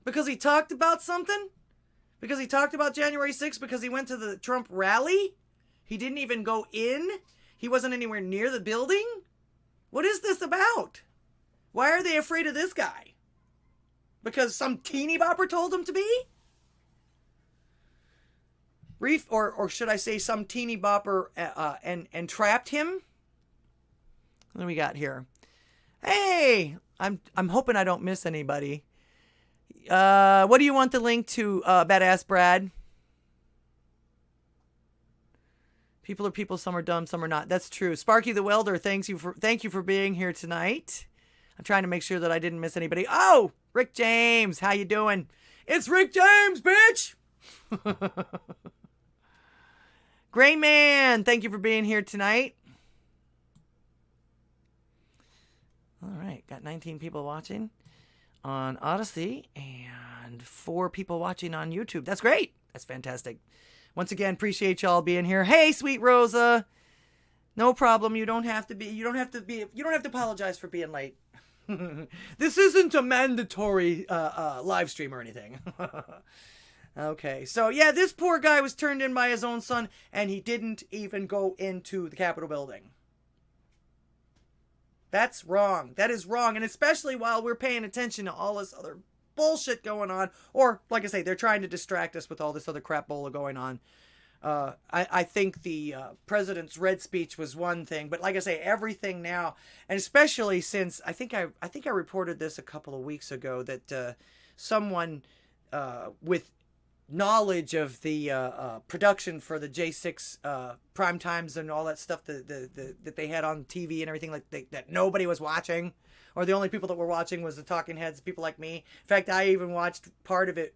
Because he talked about something? Because he talked about January 6th? Because he went to the Trump rally? He didn't even go in? He wasn't anywhere near the building? What is this about? Why are they afraid of this guy? Because some teeny bopper told him to be? Or should I say some teeny bopper and trapped him? What do we got here? Hey, I'm hoping I don't miss anybody. What do you want the link to, Badass Brad? People are people, some are dumb, some are not. That's true. Sparky the Welder, thank you for being here tonight. I'm trying to make sure that I didn't miss anybody. Oh, Rick James, how you doing? It's Rick James, bitch! Gray Man, thank you for being here tonight. All right, got 19 people watching on Odysee and 4 people watching on YouTube. That's great. That's fantastic. Once again, appreciate y'all being here. Hey, sweet Rosa. No problem. You don't have to apologize for being late. This isn't a mandatory live stream or anything. Okay. So, yeah, this poor guy was turned in by his own son, and he didn't even go into the Capitol building. That's wrong. That is wrong. And especially while we're paying attention to all this other bullshit going on, or like I say, they're trying to distract us with all this other crapola going on. I think the president's red speech was one thing, but like I say, everything now, and especially since I think I reported this a couple of weeks ago that someone with knowledge of the production for the J6 prime times and all that stuff that they had on TV and everything that nobody was watching. Or the only people that were watching was the talking heads, people like me. In fact, I even watched part of it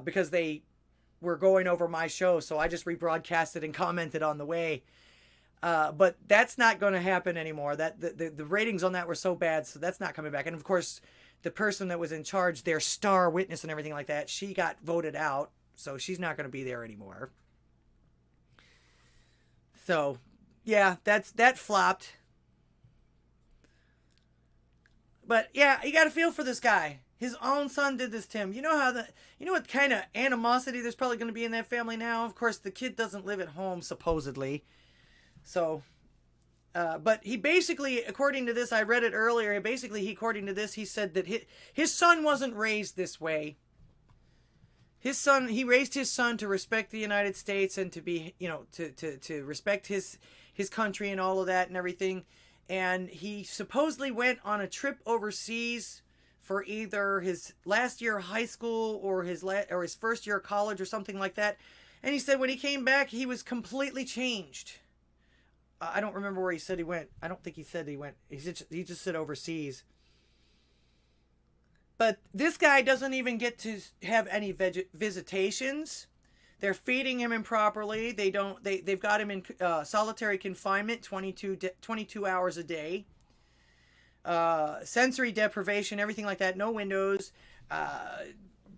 because they were going over my show, so I just rebroadcasted and commented on the way. But that's not going to happen anymore. The ratings on that were so bad, so that's not coming back. And of course, the person that was in charge, their star witness and everything like that, she got voted out, so she's not going to be there anymore. So, yeah, that flopped. But yeah, you got to feel for this guy. His own son did this to him. You know what kind of animosity there's probably going to be in that family now? Of course, the kid doesn't live at home, supposedly. So, but he basically, according to this, I read it earlier, according to this, he said that his son wasn't raised this way. He raised his son to respect the United States and to be, to respect his country and all of that and everything. And he supposedly went on a trip overseas for either his last year of high school or his first year of college or something like that. And he said when he came back, he was completely changed. I don't remember where he said he went. I don't think he said he went. He just said overseas. But this guy doesn't even get to have any visitations. They're feeding him improperly. They've got him in solitary confinement 22 hours a day. Sensory deprivation, everything like that. No windows.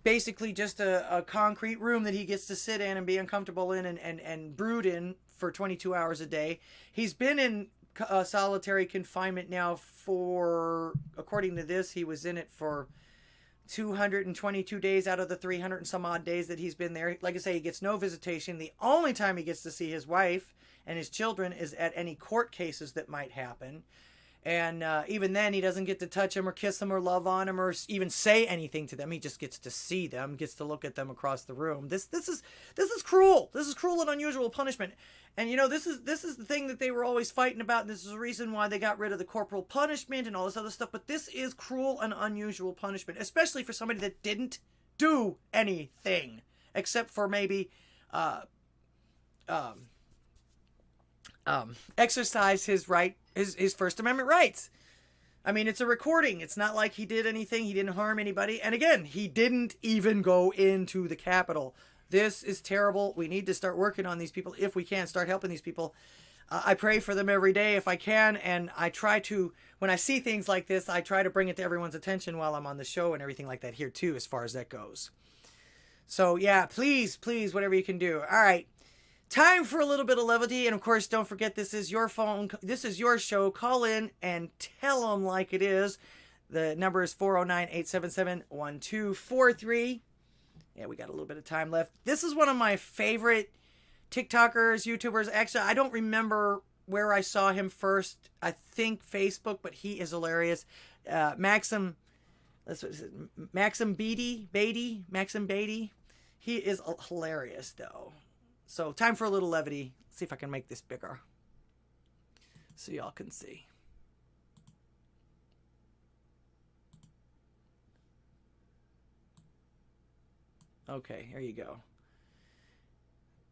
Basically just a concrete room that he gets to sit in and be uncomfortable in and brood in for 22 hours a day. He's been in solitary confinement now for, according to this, he was in it for 222 days out of the 300 and some odd days that he's been there. Like I say, he gets no visitation. The only time he gets to see his wife and his children is at any court cases that might happen. And even then, he doesn't get to touch them or kiss them or love on them or even say anything to them. He just gets to see them, gets to look at them across the room. This is cruel. This is cruel and unusual punishment. And you know, this is the thing that they were always fighting about. And this is the reason why they got rid of the corporal punishment and all this other stuff. But this is cruel and unusual punishment, especially for somebody that didn't do anything except for maybe exercise his right, his First Amendment rights. I mean, it's a recording. It's not like he did anything. He didn't harm anybody. And again, he didn't even go into the Capitol. This is terrible. We need to start working on these people if we can, start helping these people. I pray for them every day if I can. And I try to, when I see things like this, I try to bring it to everyone's attention while I'm on the show and everything like that here too, as far as that goes. So yeah, please, whatever you can do. All right. Time for a little bit of levity. And of course, don't forget, this is your phone. This is your show. Call in and tell them like it is. The number is 409-877-1243. Yeah, we got a little bit of time left. This is one of my favorite TikTokers, YouTubers. Actually, I don't remember where I saw him first. I think Facebook, but he is hilarious. Maxim Beatty. He is hilarious, though. So, time for a little levity. Let's see if I can make this bigger so y'all can see. Okay, here you go.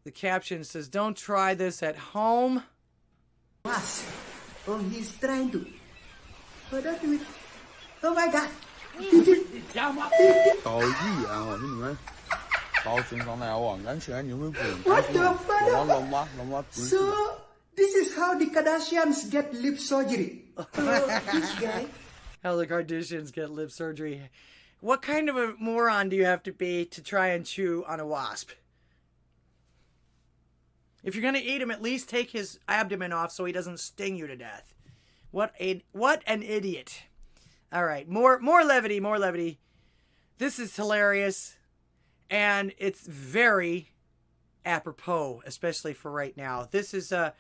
The caption says, "Don't try this at home." What? Oh, he's trying to. Oh, don't do it. Oh my God. What the fuck? So, this is how the Kardashians get lip surgery. This guy. How the Kardashians get lip surgery. What kind of a moron do you have to be to try and chew on a wasp? If you're going to eat him, at least take his abdomen off so he doesn't sting you to death. What an idiot. All right, more levity. This is hilarious, and it's very apropos, especially for right now. This is a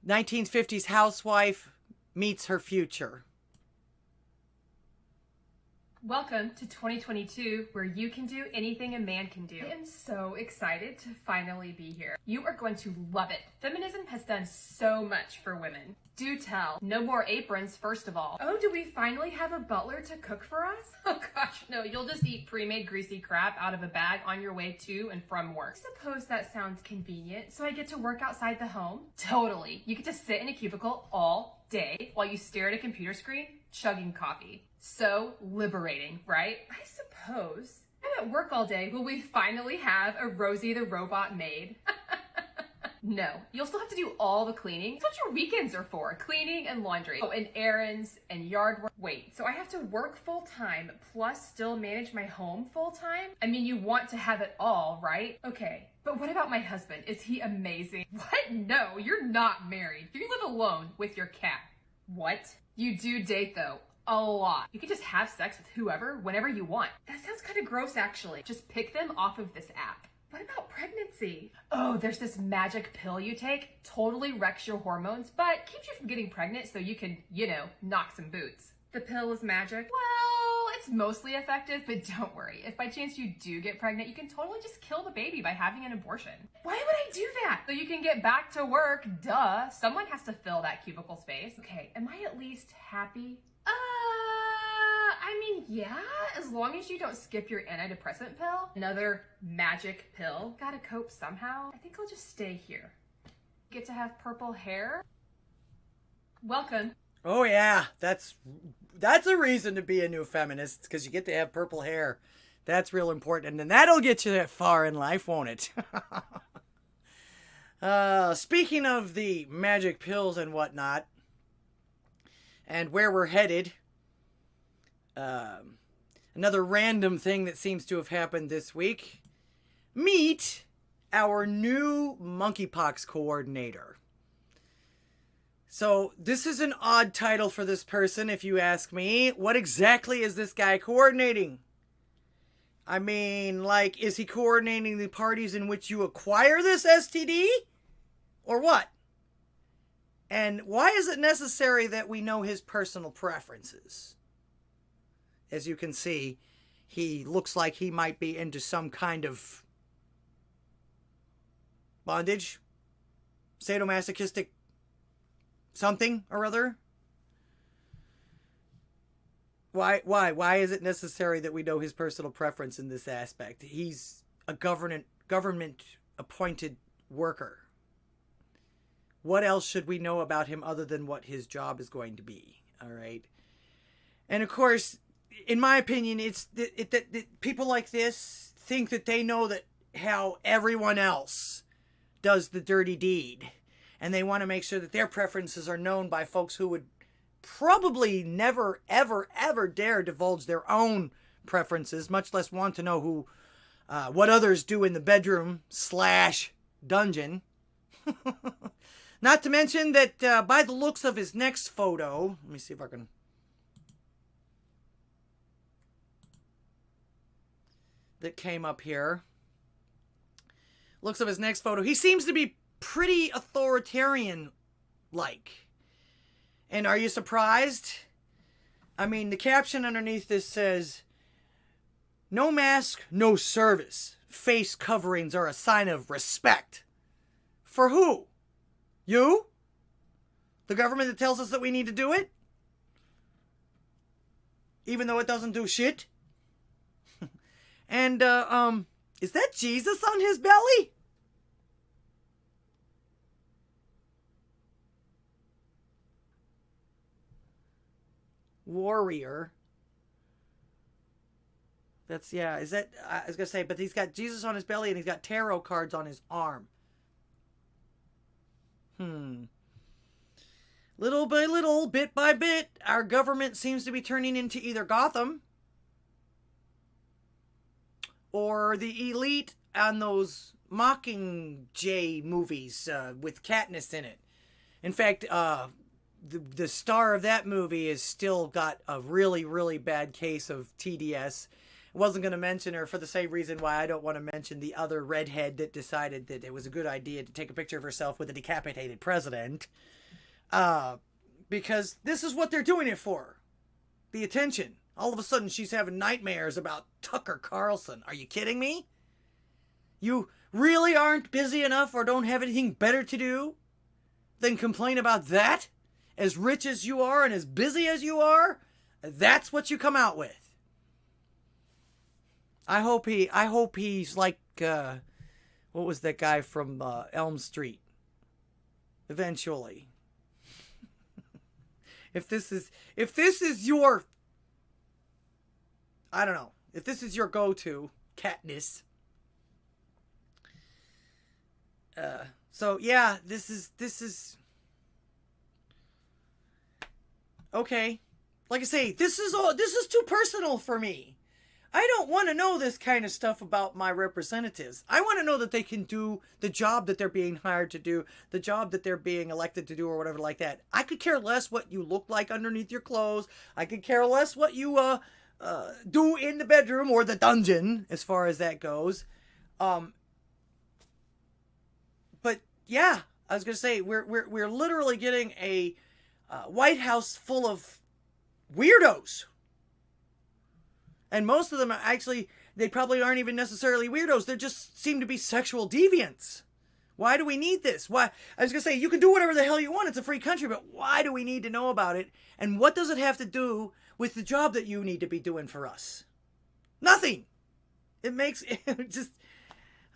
1950s housewife meets her future. Welcome to 2022, where you can do anything a man can do. I am so excited to finally be here. You are going to love it. Feminism has done so much for women. Do tell. No more aprons, first of all. Oh, do we finally have a butler to cook for us? Oh gosh, no, you'll just eat pre-made greasy crap out of a bag on your way to and from work. I suppose that sounds convenient, so I get to work outside the home? Totally. You get to sit in a cubicle all day while you stare at a computer screen, chugging coffee. So liberating, right? I suppose. I'm at work all day. Will we finally have a Rosie the Robot maid? No, you'll still have to do all the cleaning. That's what your weekends are for, cleaning and laundry. Oh, and errands and yard work. Wait, so I have to work full time plus still manage my home full time? I mean, you want to have it all, right? Okay, but what about my husband? Is he amazing? What? No, you're not married. You live alone with your cat. What? You do date though. A lot. You can just have sex with whoever, whenever you want. That sounds kind of gross, actually. Just pick them off of this app. What about pregnancy? Oh, there's this magic pill you take. Totally wrecks your hormones, but keeps you from getting pregnant so you can, you know, knock some boots. The pill is magic? Well, it's mostly effective, but don't worry. If by chance you do get pregnant, you can totally just kill the baby by having an abortion. Why would I do that? So you can get back to work. Duh. Someone has to fill that cubicle space. Okay, am I at least happy? I mean, yeah, as long as you don't skip your antidepressant pill. Another magic pill. Gotta cope somehow. I think I'll just stay here. Get to have purple hair. Welcome. Oh yeah, that's a reason to be a new feminist, because you get to have purple hair. That's real important, and that'll get you that far in life, won't it? Speaking of the magic pills and whatnot, and where we're headed, another random thing that seems to have happened this week. Meet our new monkeypox coordinator. So this is an odd title for this person, if you ask me. What exactly is this guy coordinating? I mean, like, is he coordinating the parties in which you acquire this STD? Or what? And why is it necessary that we know his personal preferences? As you can see, he looks like he might be into some kind of bondage, sadomasochistic something or other. Why is it necessary that we know his personal preference in this aspect? He's a government appointed worker. What else should we know about him other than what his job is going to be? All right. And of course, in my opinion, it's that people like this think that they know that how everyone else does the dirty deed. And they want to make sure that their preferences are known by folks who would probably never, ever, ever dare divulge their own preferences, much less want to know who, what others do in the bedroom / dungeon. Not to mention that by the looks of his next photo, let me see if I can. That came up here. Looks of his next photo. He seems to be pretty authoritarian-like. And are you surprised? I mean, the caption underneath this says, "No mask, no service. Face coverings are a sign of respect." For who? You? The government that tells us that we need to do it? Even though it doesn't do shit? And, is that Jesus on his belly? Warrior. That's, yeah, is that, I was going to say, but he's got Jesus on his belly and he's got tarot cards on his arm. Little by little, bit by bit, our government seems to be turning into either Gotham or the elite on those Mockingjay movies with Katniss in it. In fact, the star of that movie has still got a really, really bad case of TDS. I wasn't going to mention her for the same reason why I don't want to mention the other redhead that decided that it was a good idea to take a picture of herself with a decapitated president. Because this is what they're doing it for. The attention. All of a sudden she's having nightmares about Tucker Carlson. Are you kidding me? You really aren't busy enough or don't have anything better to do than complain about that? As rich as you are and as busy as you are, that's what you come out with. I hope he's like, what was that guy from Elm Street? Eventually. If this is your, I don't know, if this is your go-to, Katniss. So yeah, this is okay. Like I say, this is too personal for me. I don't want to know this kind of stuff about my representatives. I want to know that they can do the job that they're being hired to do, the job that they're being elected to do, or whatever like that. I could care less what you look like underneath your clothes. I could care less what you do in the bedroom or the dungeon, as far as that goes. But yeah, I was gonna say we're literally getting a White House full of weirdos. And most of them are actually, they probably aren't even necessarily weirdos. They just seem to be sexual deviants. Why do we need this? Why? I was going to say, you can do whatever the hell you want. It's a free country, but why do we need to know about it? And what does it have to do with the job that you need to be doing for us? Nothing. It makes it just,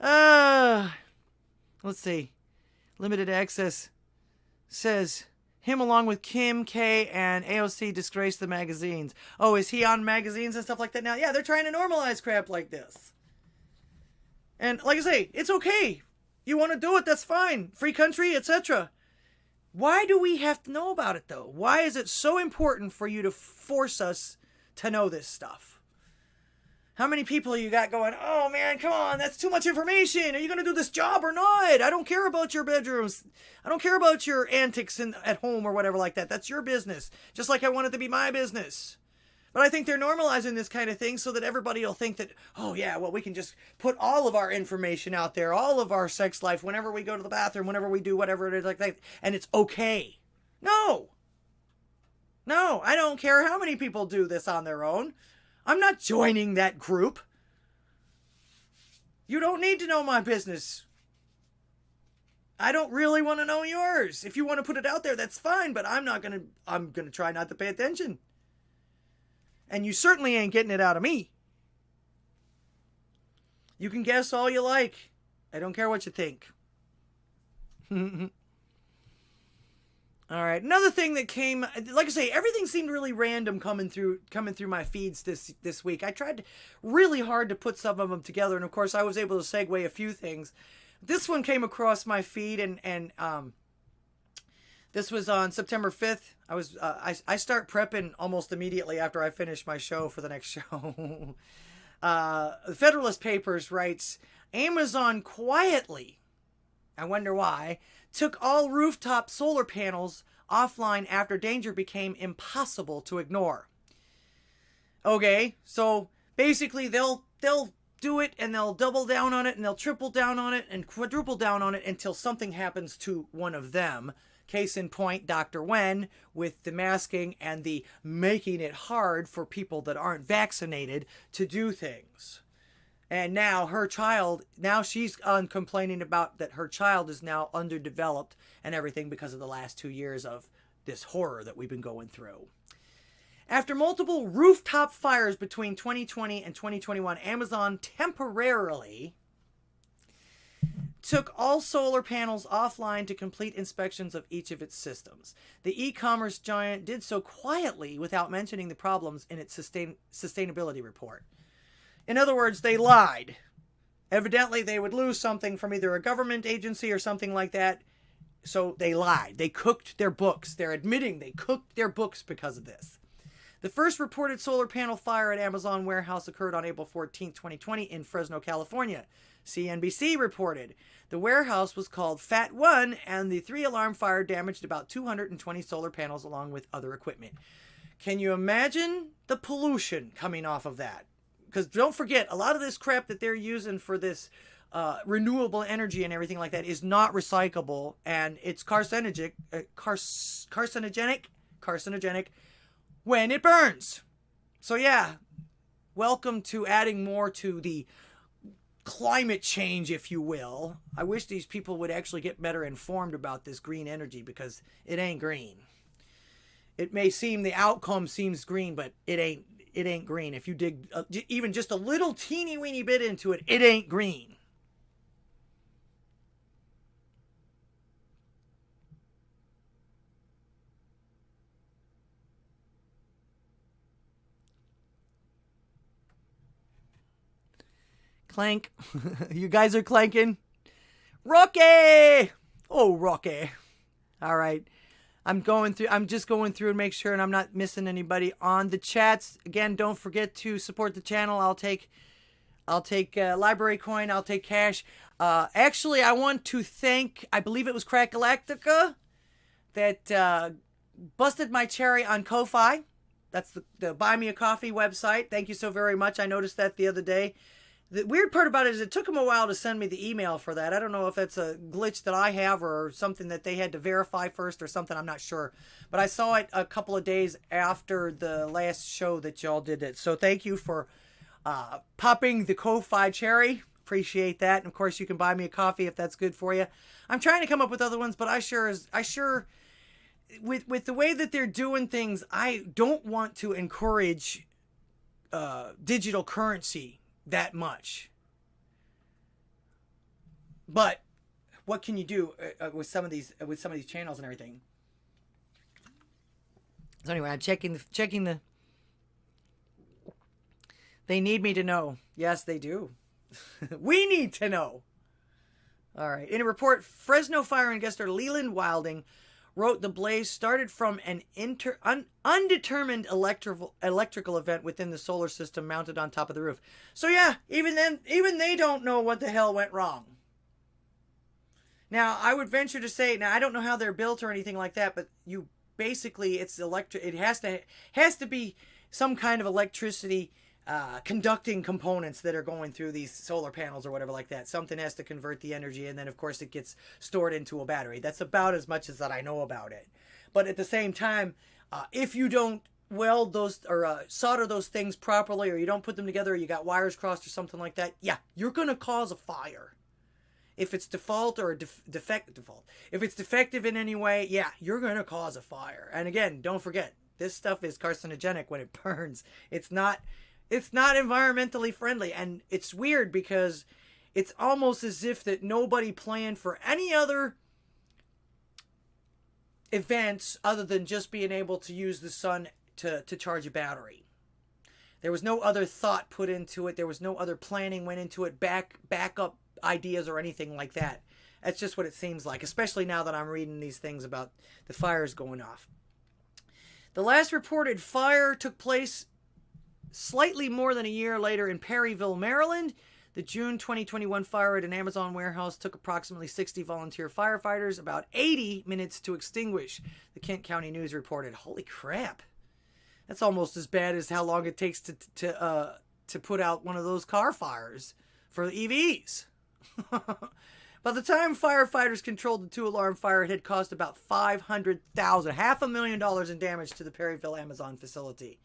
let's see. Limited access says, him along with Kim K and AOC disgrace the magazines. Oh, is he on magazines and stuff like that now? Yeah, they're trying to normalize crap like this. And like I say, it's okay. You want to do it, that's fine. Free country, etc. Why do we have to know about it, though? Why is it so important for you to force us to know this stuff? How many people you got going, oh man, come on, that's too much information. Are you going to do this job or not? I don't care about your bedrooms. I don't care about your antics at home or whatever like that. That's your business. Just like I want it to be my business. But I think they're normalizing this kind of thing so that everybody will think that, oh yeah, well, we can just put all of our information out there, all of our sex life, whenever we go to the bathroom, whenever we do whatever it is like that, and it's okay. No. No, I don't care how many people do this on their own. I'm not joining that group. You don't need to know my business. I don't really want to know yours. If you want to put it out there, that's fine, but I'm going to try not to pay attention. And you certainly ain't getting it out of me. You can guess all you like. I don't care what you think. All right. Another thing that came, like I say, everything seemed really random coming through my feeds this week. I tried really hard to put some of them together, and of course I was able to segue a few things. This one came across my feed, and this was on September 5th. I start prepping almost immediately after I finish my show for the next show. The Federalist Papers writes, Amazon quietly, I wonder why, took all rooftop solar panels offline after danger became impossible to ignore. Okay, so basically they'll do it, and they'll double down on it, and they'll triple down on it, and quadruple down on it until something happens to one of them. Case in point, Dr. Wen, with the masking and the making it hard for people that aren't vaccinated to do things. And now her child, now she's complaining about that her child is now underdeveloped and everything because of the last 2 years of this horror that we've been going through. After multiple rooftop fires between 2020 and 2021, Amazon temporarily took all solar panels offline to complete inspections of each of its systems. The e-commerce giant did so quietly without mentioning the problems in its sustainability report. In other words, they lied. Evidently, they would lose something from either a government agency or something like that, so they lied. They cooked their books. They're admitting they cooked their books because of this. The first reported solar panel fire at Amazon warehouse occurred on April 14, 2020 in Fresno, California. CNBC reported the warehouse was called Fat One, and the 3-alarm fire damaged about 220 solar panels along with other equipment. Can you imagine the pollution coming off of that? Because don't forget, a lot of this crap that they're using for this renewable energy and everything like that is not recyclable, and it's carcinogenic when it burns. So yeah, welcome to adding more to the climate change, if you will. I wish these people would actually get better informed about this green energy, because it ain't green. It may seem, the outcome seems green, but it ain't green. If you dig even just a little teeny weeny bit into it, it ain't green. Clank. You guys are clanking. Rocky! Oh, Rocky. All right. I'm just going through and make sure and I'm not missing anybody on the chats. Again, don't forget to support the channel. I'll take library coin. I'll take cash. Actually, I want to thank, I believe it was Crack Galactica that busted my cherry on Ko-Fi. That's the Buy Me a Coffee website. Thank you so very much. I noticed that the other day. The weird part about it is it took them a while to send me the email for that. I don't know if that's a glitch that I have or something that they had to verify first or something. I'm not sure. But I saw it a couple of days after the last show that y'all did it. So thank you for popping the Ko-Fi cherry. Appreciate that. And of course, you can buy me a coffee if that's good for you. I'm trying to come up with other ones, but I sure with the way that they're doing things, I don't want to encourage digital currency that much. But what can you do with some of these channels and everything? So anyway, I'm checking the they need me to know. Yes, they do. We need to know. All right. In a report, Fresno fire investigator Leland Wilding wrote the blaze started from an undetermined electrical event within the solar system mounted on top of the roof. So yeah, even they don't know what the hell went wrong. Now, I would venture to say, now I don't know how they're built or anything like that, but you basically, it's it has to be some kind of electricity conducting components that are going through these solar panels or whatever like that. Something has to convert the energy, and then of course it gets stored into a battery. That's about as much as that I know about it. But at the same time, if you don't weld those or solder those things properly, or you don't put them together, or you got wires crossed or something like that, yeah, you're going to cause a fire. If it's default or if it's defective in any way, yeah, you're going to cause a fire. And again, don't forget, this stuff is carcinogenic when it burns. It's not environmentally friendly. And it's weird because it's almost as if that nobody planned for any other events other than just being able to use the sun to charge a battery. There was no other thought put into it. There was no other planning went into it, backup ideas or anything like that. That's just what it seems like, especially now that I'm reading these things about the fires going off. The last reported fire took place slightly more than a year later in Perryville, Maryland. The June 2021 fire at an Amazon warehouse took approximately 60 volunteer firefighters about 80 minutes to extinguish, the Kent County News reported. Holy crap. That's almost as bad as how long it takes to put out one of those car fires for EVs. By the time firefighters controlled the 2-alarm fire, it had cost about $500,000, $500,000 in damage to the Perryville Amazon facility.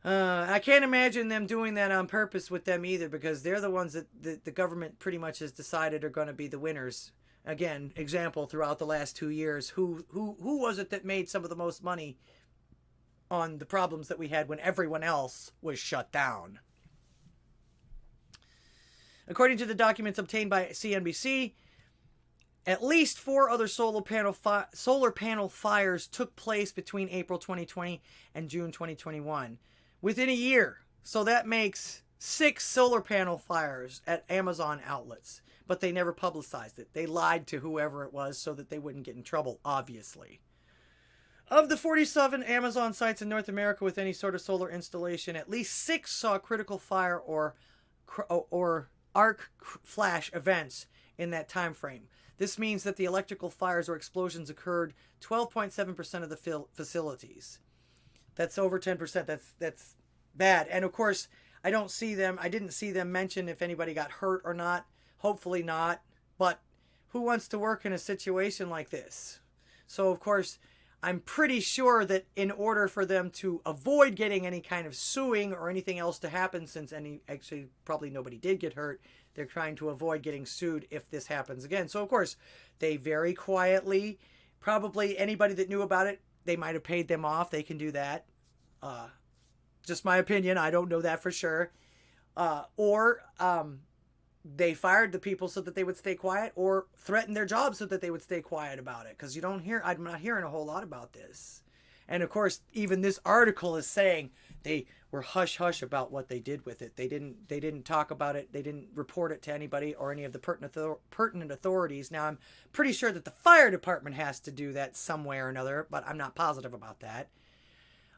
I can't imagine them doing that on purpose with them either, because they're the ones that the government pretty much has decided are going to be the winners. Again, example throughout the last 2 years, who was it that made some of the most money on the problems that we had when everyone else was shut down? According to the documents obtained by CNBC, at least 4 other solar panel fires took place between April 2020 and June 2021, within a year. So that makes 6 solar panel fires at Amazon outlets, but they never publicized it. They lied to whoever it was so that they wouldn't get in trouble, obviously. Of the 47 Amazon sites in North America with any sort of solar installation, at least 6 saw critical fire or arc flash events in that time frame. This means that the electrical fires or explosions occurred 12.7% of the facilities. That's over 10%. That's bad. And of course, I didn't see them mention if anybody got hurt or not. Hopefully not. But who wants to work in a situation like this? So of course, I'm pretty sure that in order for them to avoid getting any kind of suing or anything else to happen, since actually probably nobody did get hurt, they're trying to avoid getting sued if this happens again. So of course, they very quietly, probably anybody that knew about it, they might have paid them off. They can do that. Just my opinion. I don't know that for sure. Or they fired the people so that they would stay quiet, or threatened their jobs so that they would stay quiet about it. Because I'm not hearing a whole lot about this. And of course, even this article is saying they were hush-hush about what they did with it. They didn't talk about it. They didn't report it to anybody or any of the pertinent authorities. Now, I'm pretty sure that the fire department has to do that some way or another, but I'm not positive about that.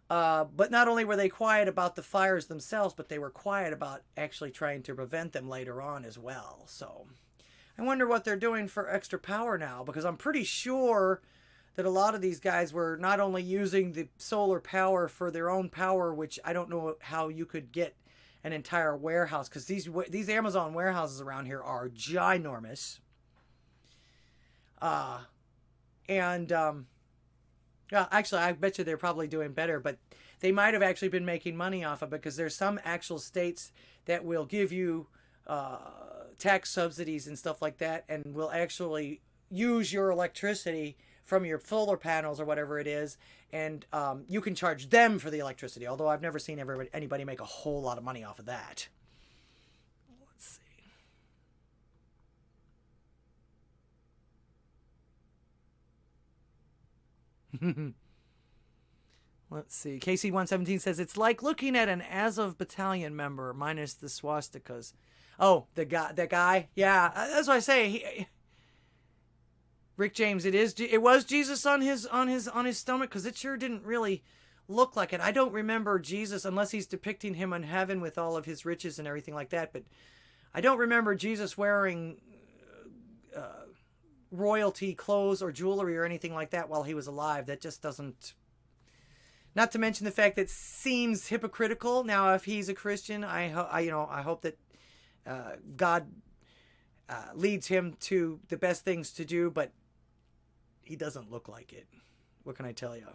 But not only were they quiet about the fires themselves, but they were quiet about actually trying to prevent them later on as well. So I wonder what they're doing for extra power now, because I'm pretty sure that a lot of these guys were not only using the solar power for their own power, which I don't know how you could get an entire warehouse, because these Amazon warehouses around here are ginormous. Yeah, actually, I bet you they're probably doing better, but they might have actually been making money off of it, because there's some actual states that will give you tax subsidies and stuff like that, and will actually use your electricity from your solar panels or whatever it is, and you can charge them for the electricity, although I've never seen anybody make a whole lot of money off of that. Let's see. Let's see. KC117 says, it's like looking at an Azov battalion member minus the swastikas. Oh, that guy. Yeah, that's what I say. Rick James, it was Jesus on his stomach, because it sure didn't really look like it. I don't remember Jesus, unless he's depicting him in heaven with all of his riches and everything like that, but I don't remember Jesus wearing royalty clothes or jewelry or anything like that while he was alive. That just doesn't... Not to mention the fact that it seems hypocritical. Now, if he's a Christian, I hope that God leads him to the best things to do, but he doesn't look like it. What can I tell you?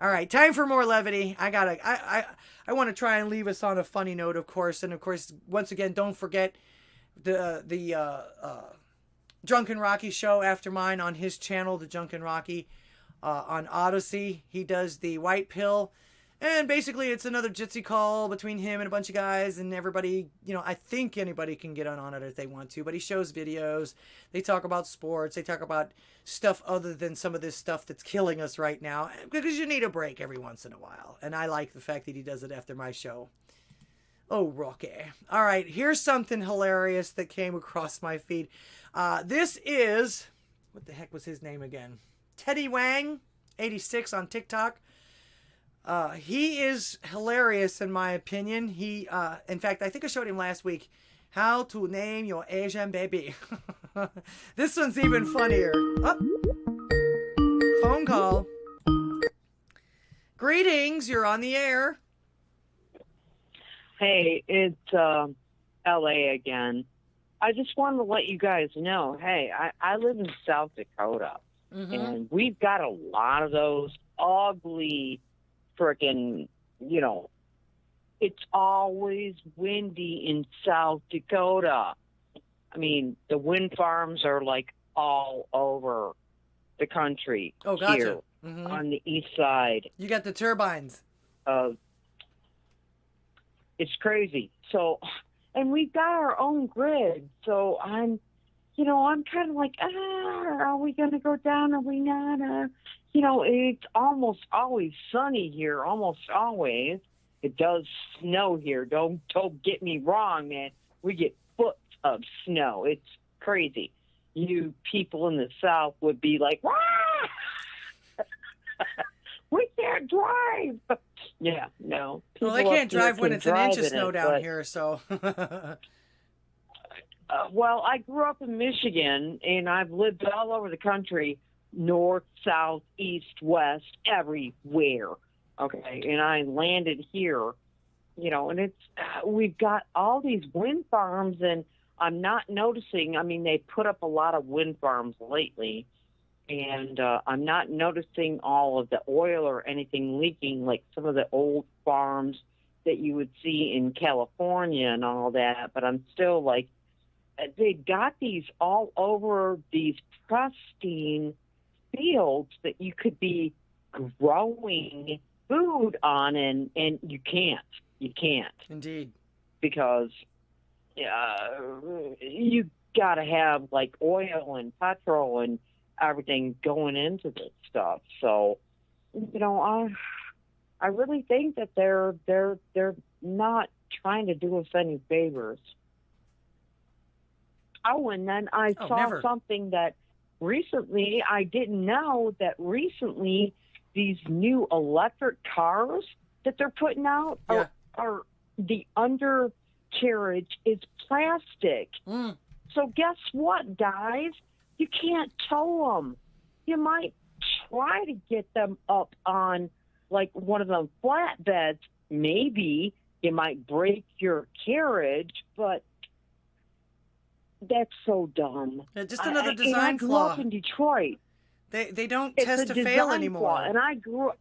All right, time for more levity. I want to try and leave us on a funny note, of course. And of course, once again, don't forget the Drunken Rocky show after mine on his channel, the Drunken Rocky, on Odysee. He does the white pill. And basically, it's another Jitsi call between him and a bunch of guys, and everybody, I think anybody can get on it if they want to, but he shows videos. They talk about sports. They talk about stuff other than some of this stuff that's killing us right now, because you need a break every once in a while. And I like the fact that he does it after my show. Oh, Rocky. All right, here's something hilarious that came across my feed. This is, what the heck was his name again? Teddy Wang, 86 on TikTok. He is hilarious in my opinion. He, in fact, I think I showed him last week how to name your Asian baby. This one's even funnier. Oh, phone call. Greetings, you're on the air. Hey, it's LA again. I just wanted to let you guys know, hey, I live in South Dakota, and we've got a lot of those ugly frickin', it's always windy in South Dakota. I mean, the wind farms are like all over the country. Oh, gotcha. Here on the east side. You got the turbines. It's crazy. So, and we've got our own grid. So I'm kind of like, are we going to go down? Are we not? It's almost always sunny here, almost always. It does snow here. Don't get me wrong, man. We get foot of snow. It's crazy. You people in the South would be like, "Wah! We can't drive." Yeah, no. Well, they can't drive when it's an inch of snow down here, so. Well, I grew up in Michigan, and I've lived all over the country, north, south, east, west, everywhere. Okay, and I landed here, and it's we've got all these wind farms, and I'm not noticing. I mean, they put up a lot of wind farms lately, and I'm not noticing all of the oil or anything leaking like some of the old farms that you would see in California and all that. But I'm still like, they've got these all over these pristine fields that you could be growing food on, and you can't indeed, because you got to have like oil and petrol and everything going into this stuff. So I really think that they're not trying to do us any favors. Oh, and then I saw something that recently, I didn't know that recently these new electric cars that they're putting out are the undercarriage is plastic. So guess what, guys? You can't tow them. You might try to get them up on like one of them flatbeds. Maybe you might break your carriage, but that's so dumb. Yeah, just another design I grew flaw. up in Detroit. They don't test to fail anymore. Flaw. And I grew up.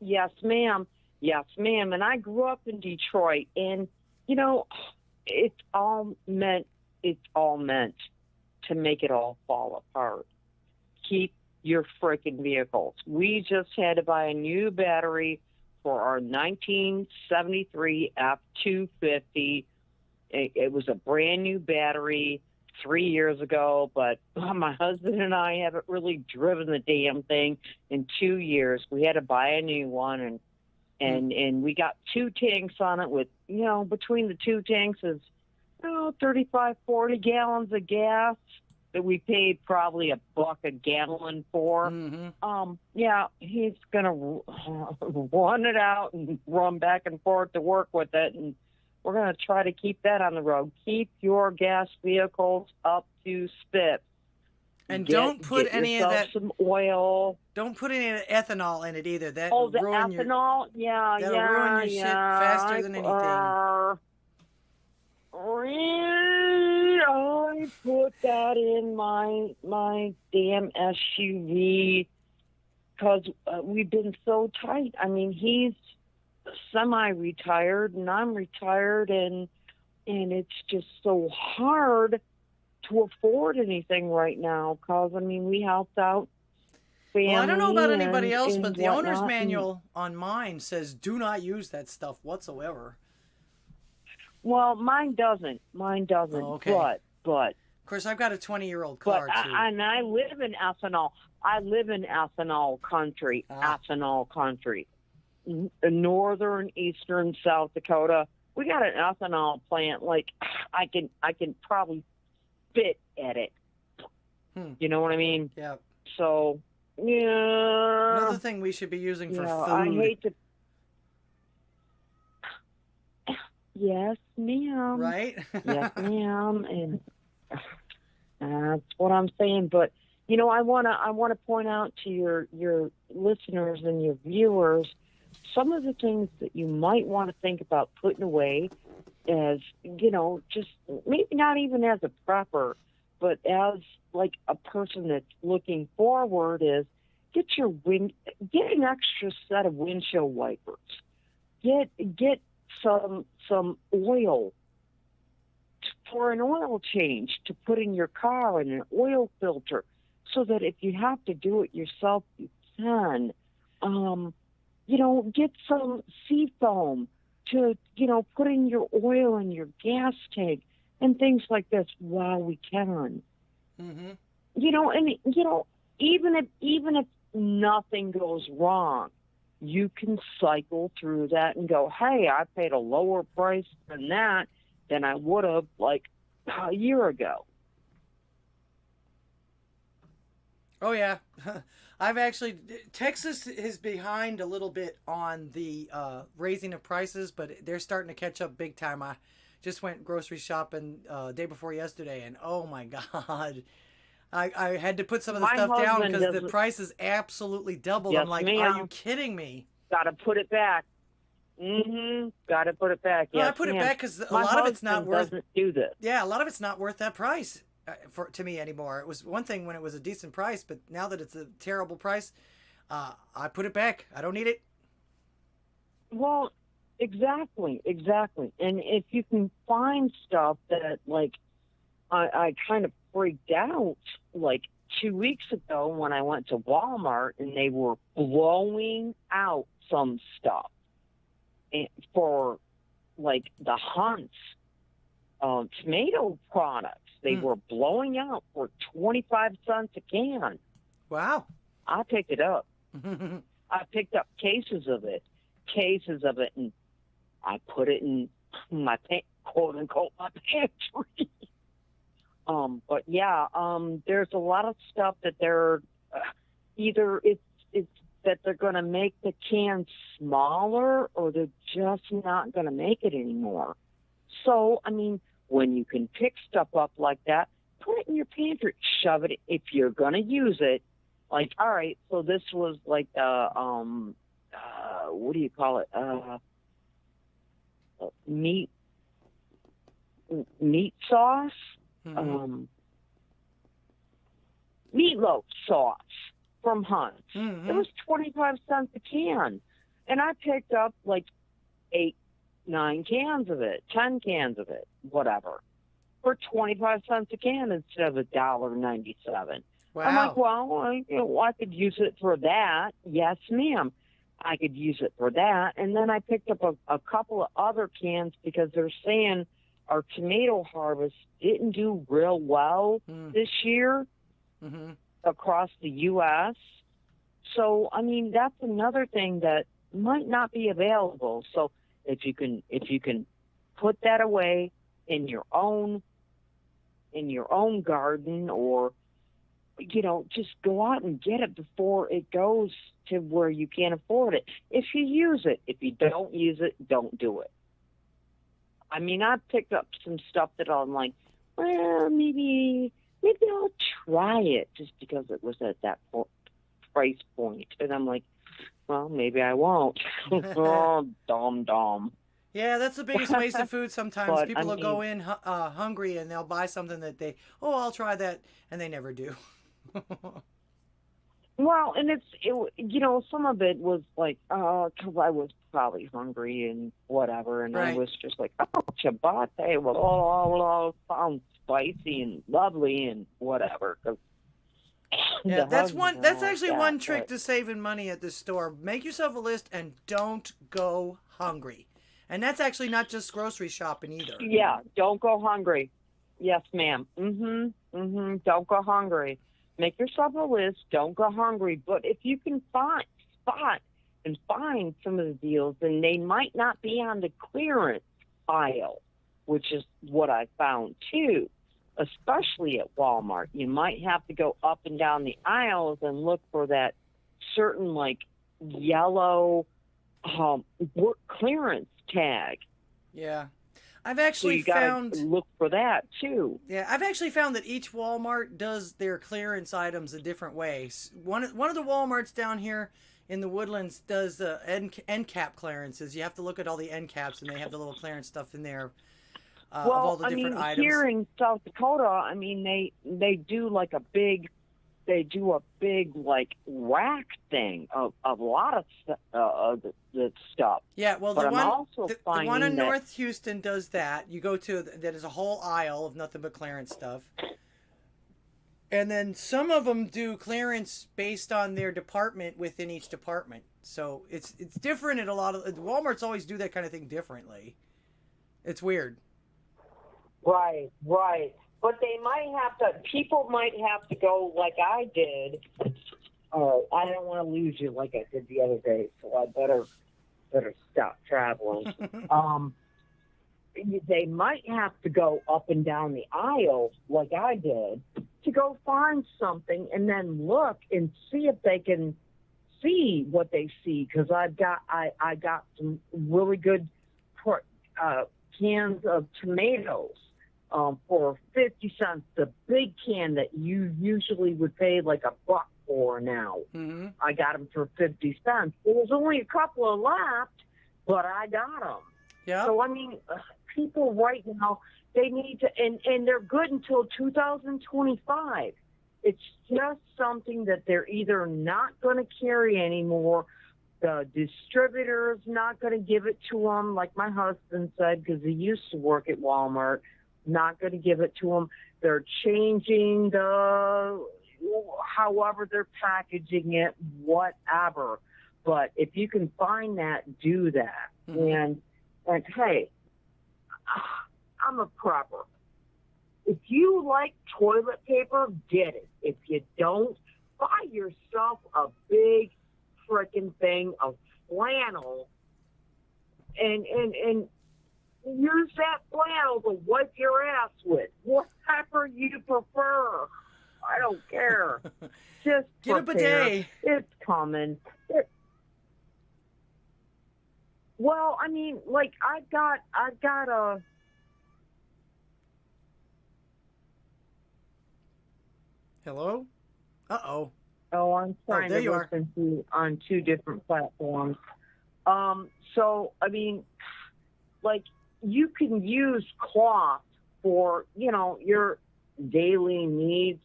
Yes, ma'am. Yes, ma'am. And I grew up in Detroit, and it's all meant to make it all fall apart. Keep your freaking vehicles. We just had to buy a new battery for our 1973 F-250. It was a brand new battery 3 years ago, but my husband and I haven't really driven the damn thing in 2 years. We had to buy a new one, and we got 2 tanks on it with, between the 2 tanks is 35, 40 gallons of gas that we paid probably $1 a gallon for. Yeah, he's going to run it out and run back and forth to work with it, and we're going to try to keep that on the road. Keep your gas vehicles up to spit. And don't put any of that some oil. Don't put any ethanol in it either. That the ruin ethanol, that'll ruin your shit faster than anything. I put that in my damn SUV because we've been so tight. I mean, he's semi-retired and I'm retired, and it's just so hard to afford anything right now because, I mean, we helped out family. Well, I don't know about anybody else, and but the owner's whatnot, manual on mine says do not use that stuff whatsoever. Well, mine doesn't. Oh, okay. But of course, I've got a 20-year-old car, too. And I live in ethanol. I live in ethanol country. Ethanol country. Northern, eastern South Dakota. We got an ethanol plant. Like, I can probably spit at it. You know what I mean? Yeah. So, yeah. Another thing we should be using for food. I hate to. Yes, ma'am. Right? Yes, ma'am. And that's what I'm saying. But you know, I wanna point out to your listeners and your viewers some of the things that you might want to think about putting away, as you know, just maybe not even as a prepper, but as like a person that's looking forward. Is get an extra set of windshield wipers. Get some oil for an oil change to put in your car, and an oil filter, so that if you have to do it yourself, you can. You know, get some sea foam to, you know, put in your oil and your gas tank and things like this while we can. Mm-hmm. You know, and you know, even if nothing goes wrong, you can cycle through that and go, hey, I paid a lower price than that than I would have like a year ago. Oh, yeah. I've actually, Texas is behind a little bit on the raising of prices, but they're starting to catch up big time. I just went grocery shopping day before yesterday, and oh my God, I had to put some of the stuff down because the prices absolutely doubled. Yes, I'm like, ma'am. are you kidding me? Got to put it back. Got to put it back. Well, yes, I put it ma'am. back because a My lot of it's not husband worth. Doesn't do this. Yeah, a lot of it's not worth that price to me anymore. It was one thing when it was a decent price, but now that it's a terrible price, I put it back. I don't need it. Well, exactly. And if you can find stuff that, like, I kind of freaked out, like 2 weeks ago when I went to Walmart and they were blowing out some stuff for, like, the Hunt's tomato products. They were blowing out for 25 cents a can. Wow. I picked it up. I picked up cases of it, and I put it in my quote unquote my pantry. But yeah, there's a lot of stuff that they're either it's that they're going to make the can smaller, or they're just not going to make it anymore. So, I mean, when you can pick stuff up like that, put it in your pantry, shove it if you're going to use it. Like, all right, so this was like what do you call it? Meat sauce, meatloaf sauce from Hunt's. It was 25 cents a can, and I picked up like 8, 9 cans of it, 10 cans of it, whatever, for 25 cents a can instead of $1.97. Wow. I'm like, well, I could use it for that. Yes, ma'am. I could use it for that. And then I picked up a couple of other cans because they're saying our tomato harvest didn't do real well this year across the U.S. So, I mean, that's another thing that might not be available. So if you can put that away in your own garden, or you know, just go out and get it before it goes to where you can't afford it. If you use it, if you don't use it, don't do it. I mean, I picked up some stuff that I'm like, well, maybe I'll try it just because it was at that price point. And I'm like, well, maybe I won't. Oh, dumb. Yeah, that's the biggest waste of food sometimes. But, People will go in hungry and they'll buy something that I'll try that, and they never do. Well, and some of it was like, because I was probably hungry and whatever, and I was just like, oh, ciabatte, well, sounds spicy and lovely and whatever. Yeah, that's actually one trick to saving money at the store. Make yourself a list and don't go hungry. And that's actually not just grocery shopping either. Yeah, don't go hungry. Yes, ma'am. Don't go hungry. Make yourself a list. Don't go hungry. But if you can find some of the deals, and they might not be on the clearance aisle, which is what I found too, especially at Walmart. You might have to go up and down the aisles and look for that certain like yellow work clearance tag. Yeah. I've actually so you gotta look for that too. Yeah, I've actually found that each Walmart does their clearance items a different way. One of the Walmarts down here in the Woodlands does end cap clearances. You have to look at all the end caps, and they have the little clearance stuff in there of all the different items. Here in South Dakota, I mean, they do like a big like rack thing of a lot of the stuff. Yeah, well, but the one in North Houston does that. You go to that is a whole aisle of nothing but clearance stuff. And then some of them do clearance based on their department within each department. So it's different at a lot of Walmarts always do that kind of thing differently. It's weird. Right. But they might have to. People might have to go like I did. I don't want to lose you like I did the other day, so I better stop traveling. They might have to go up and down the aisle like I did to go find something and then look and see if they can see what they see. Because I got some really good cans of tomatoes. For 50 cents, the big can that you usually would pay like $1 for now. Mm-hmm. I got them for 50 cents. There was only a couple of left, but I got them. Yeah. So, I mean, people right now, they need to, and they're good until 2025. It's just something that they're either not going to carry anymore. The distributor's not going to give it to them, like my husband said, because he used to work at Walmart. Not going to give it to them. They're changing however they're packaging it, whatever. But if you can find that, do that. Mm-hmm. And hey, I'm a prepper. If you like toilet paper, get it. If you don't, buy yourself a big frickin' thing of flannel and use that flannel to wipe your ass with. Whatever you prefer. I don't care. Just get a bidet. It's coming. Well, I mean, like I've got a. Hello? Uh-oh. Oh, I'm trying to listen to on 2 different platforms. So I mean, like. You can use cloth for, your daily needs,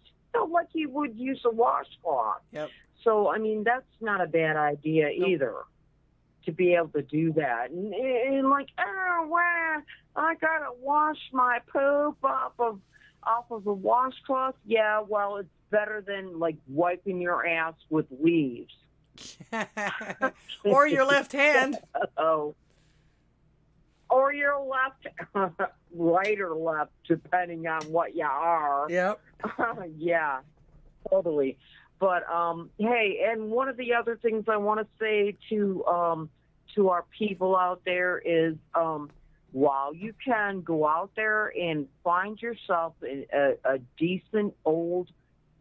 like you would use a washcloth. Yep. So, I mean, that's not a bad idea either, to be able to do that. And like, well, I got to wash my poop off of the washcloth. Yeah, well, it's better than, like, wiping your ass with leaves. Or your left hand. Oh. Or your left, right or left, depending on what you are. Yep. Yeah, totally. But hey, and one of the other things I want to say to our people out there is, while you can go out there and find yourself a decent old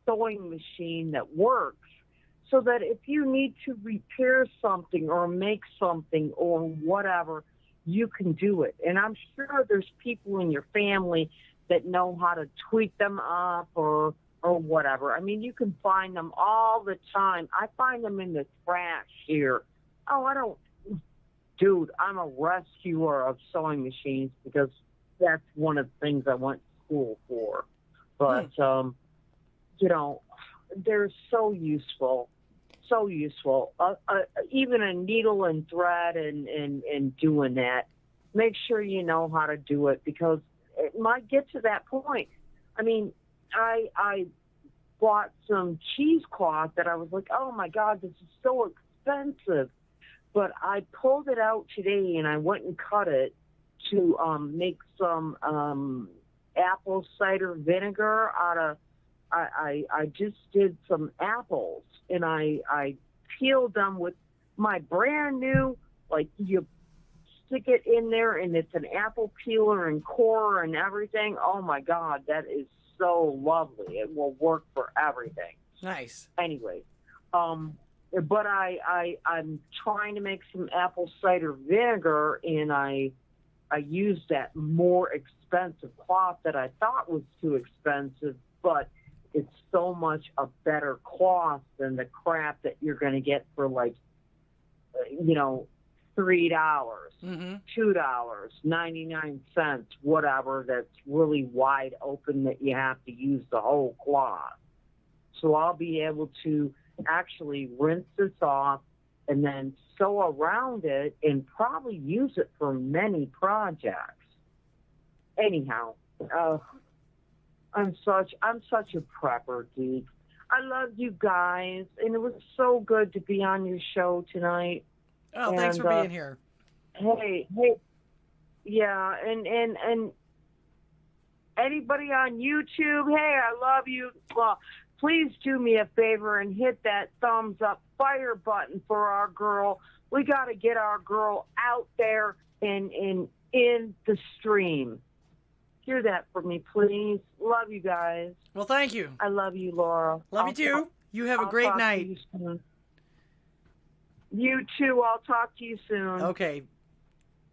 sewing machine that works, so that if you need to repair something or make something or whatever, you can do it. And I'm sure there's people in your family that know how to tweak them up or whatever. I mean, you can find them all the time. I find them in the trash here. Oh, dude, I'm a rescuer of sewing machines because that's one of the things I went to school for. But, they're so useful. so useful. Even a needle and thread and doing that. Make sure you know how to do it, because it might get to that point. I mean, I bought some cheesecloth that I was like, oh my God, this is so expensive. But I pulled it out today and I went and cut it to make some apple cider vinegar out of. I just did some apples and I peeled them with my brand new, like, you stick it in there and it's an apple peeler and core and everything. Oh my God, that is so lovely. It will work for everything. Nice. Anyway, but I'm trying to make some apple cider vinegar, and I used that more expensive cloth that I thought was too expensive, but it's so much a better cloth than the crap that you're going to get for, like, $3, $2, 99 cents, whatever, that's really wide open that you have to use the whole cloth. So I'll be able to actually rinse this off and then sew around it and probably use it for many projects. Anyhow, I'm such a prepper geek. I love you guys, and it was so good to be on your show tonight. Oh, thanks for being here. Hey, yeah, and anybody on YouTube, hey, I love you. Well, please do me a favor and hit that thumbs up fire button for our girl. We got to get our girl out there and in the stream. Hear that for me, please. Love you guys. Well, thank you. I love you, Laura. Love you too. You have a great night. You too. I'll talk to you soon. Okay.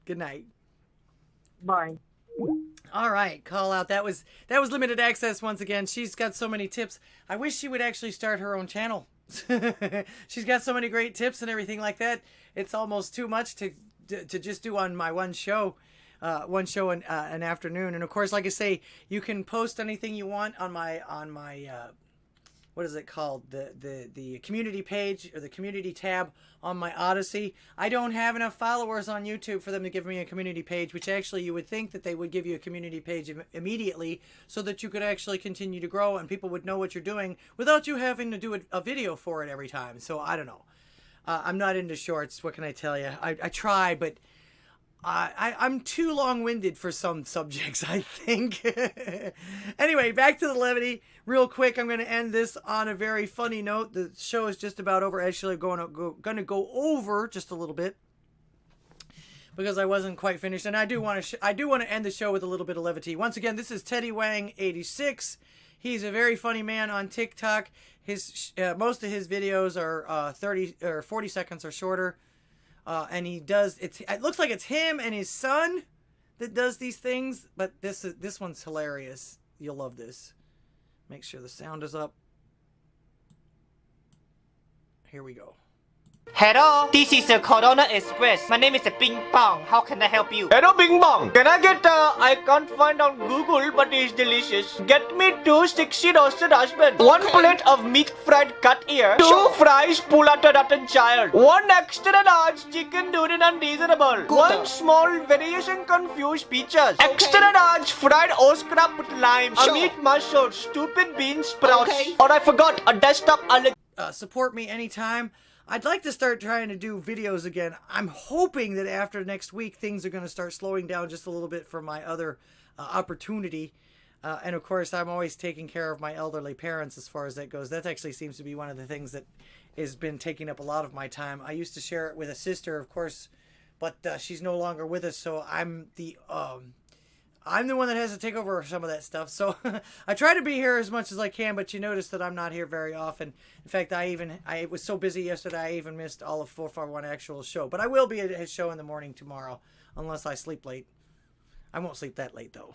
Good night. Bye. All right, call out. That was limited access once again. She's got so many tips. I wish she would actually start her own channel. She's got so many great tips and everything like that. It's almost too much to just do on my one show in an afternoon. And of course, like I say, you can post anything you want on my what is it called? The community page, or the community tab on my Odysee. I don't have enough followers on YouTube for them to give me a community page, which actually you would think that they would give you a community page immediately so that you could actually continue to grow and people would know what you're doing without you having to do a video for it every time. So I don't know. I'm not into shorts. What can I tell you? I try, but I'm too long-winded for some subjects, I think. Anyway, back to the levity. Real quick, I'm going to end this on a very funny note. The show is just about over. Actually, going to go over just a little bit because I wasn't quite finished, and I do want to end the show with a little bit of levity. Once again, this is Teddy Wang 86. He's a very funny man on TikTok. His most of his videos are 30 or 40 seconds or shorter. And he does, it looks like it's him and his son that does these things, but this one's hilarious. You'll love this. Make sure the sound is up. Here we go. Hello, this is the Corona Express. My name is Ping Pong. How can I help you? Hello, Ping Pong. Can I get I can't find on Google, but it's delicious. Get me 2 sexy roasted husband, 1 plate of meat fried cut ear, 2 fries pulata rotten child, 1 extra large chicken durian unreasonable, 1 small variation confused peaches, extra large fried oscrap with lime, a meat mushroom, stupid bean sprouts, or I forgot, a desktop support me anytime. I'd like to start trying to do videos again. I'm hoping that after next week, things are going to start slowing down just a little bit for my other opportunity. And of course, I'm always taking care of my elderly parents as far as that goes. That actually seems to be one of the things that has been taking up a lot of my time. I used to share it with a sister, of course, but she's no longer with us. So I'm the one that has to take over some of that stuff. So I try to be here as much as I can, but you notice that I'm not here very often. In fact, I was so busy yesterday, I even missed all of 451 actual show. But I will be at his show in the morning tomorrow, unless I sleep late. I won't sleep that late, though.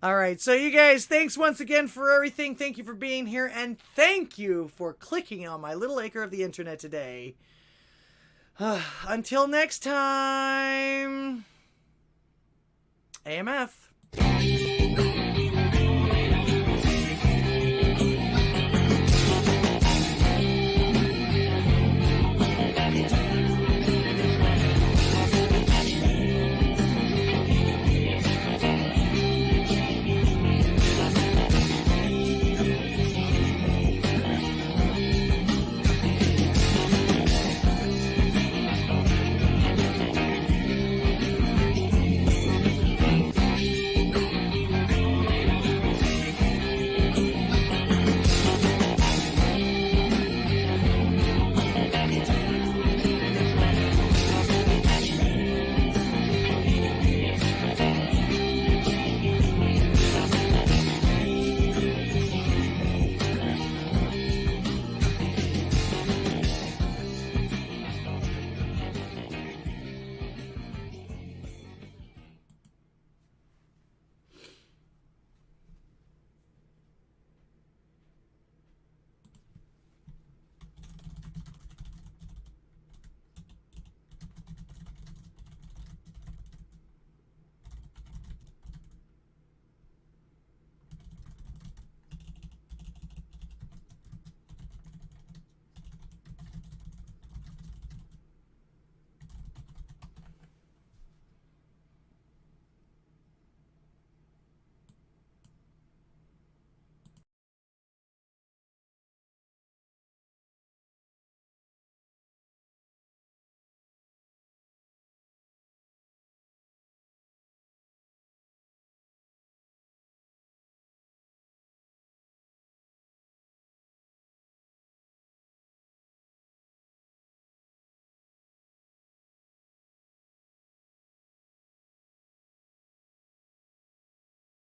All right, so you guys, thanks once again for everything. Thank you for being here, and thank you for clicking on my little acre of the internet today. Until next time... AMF.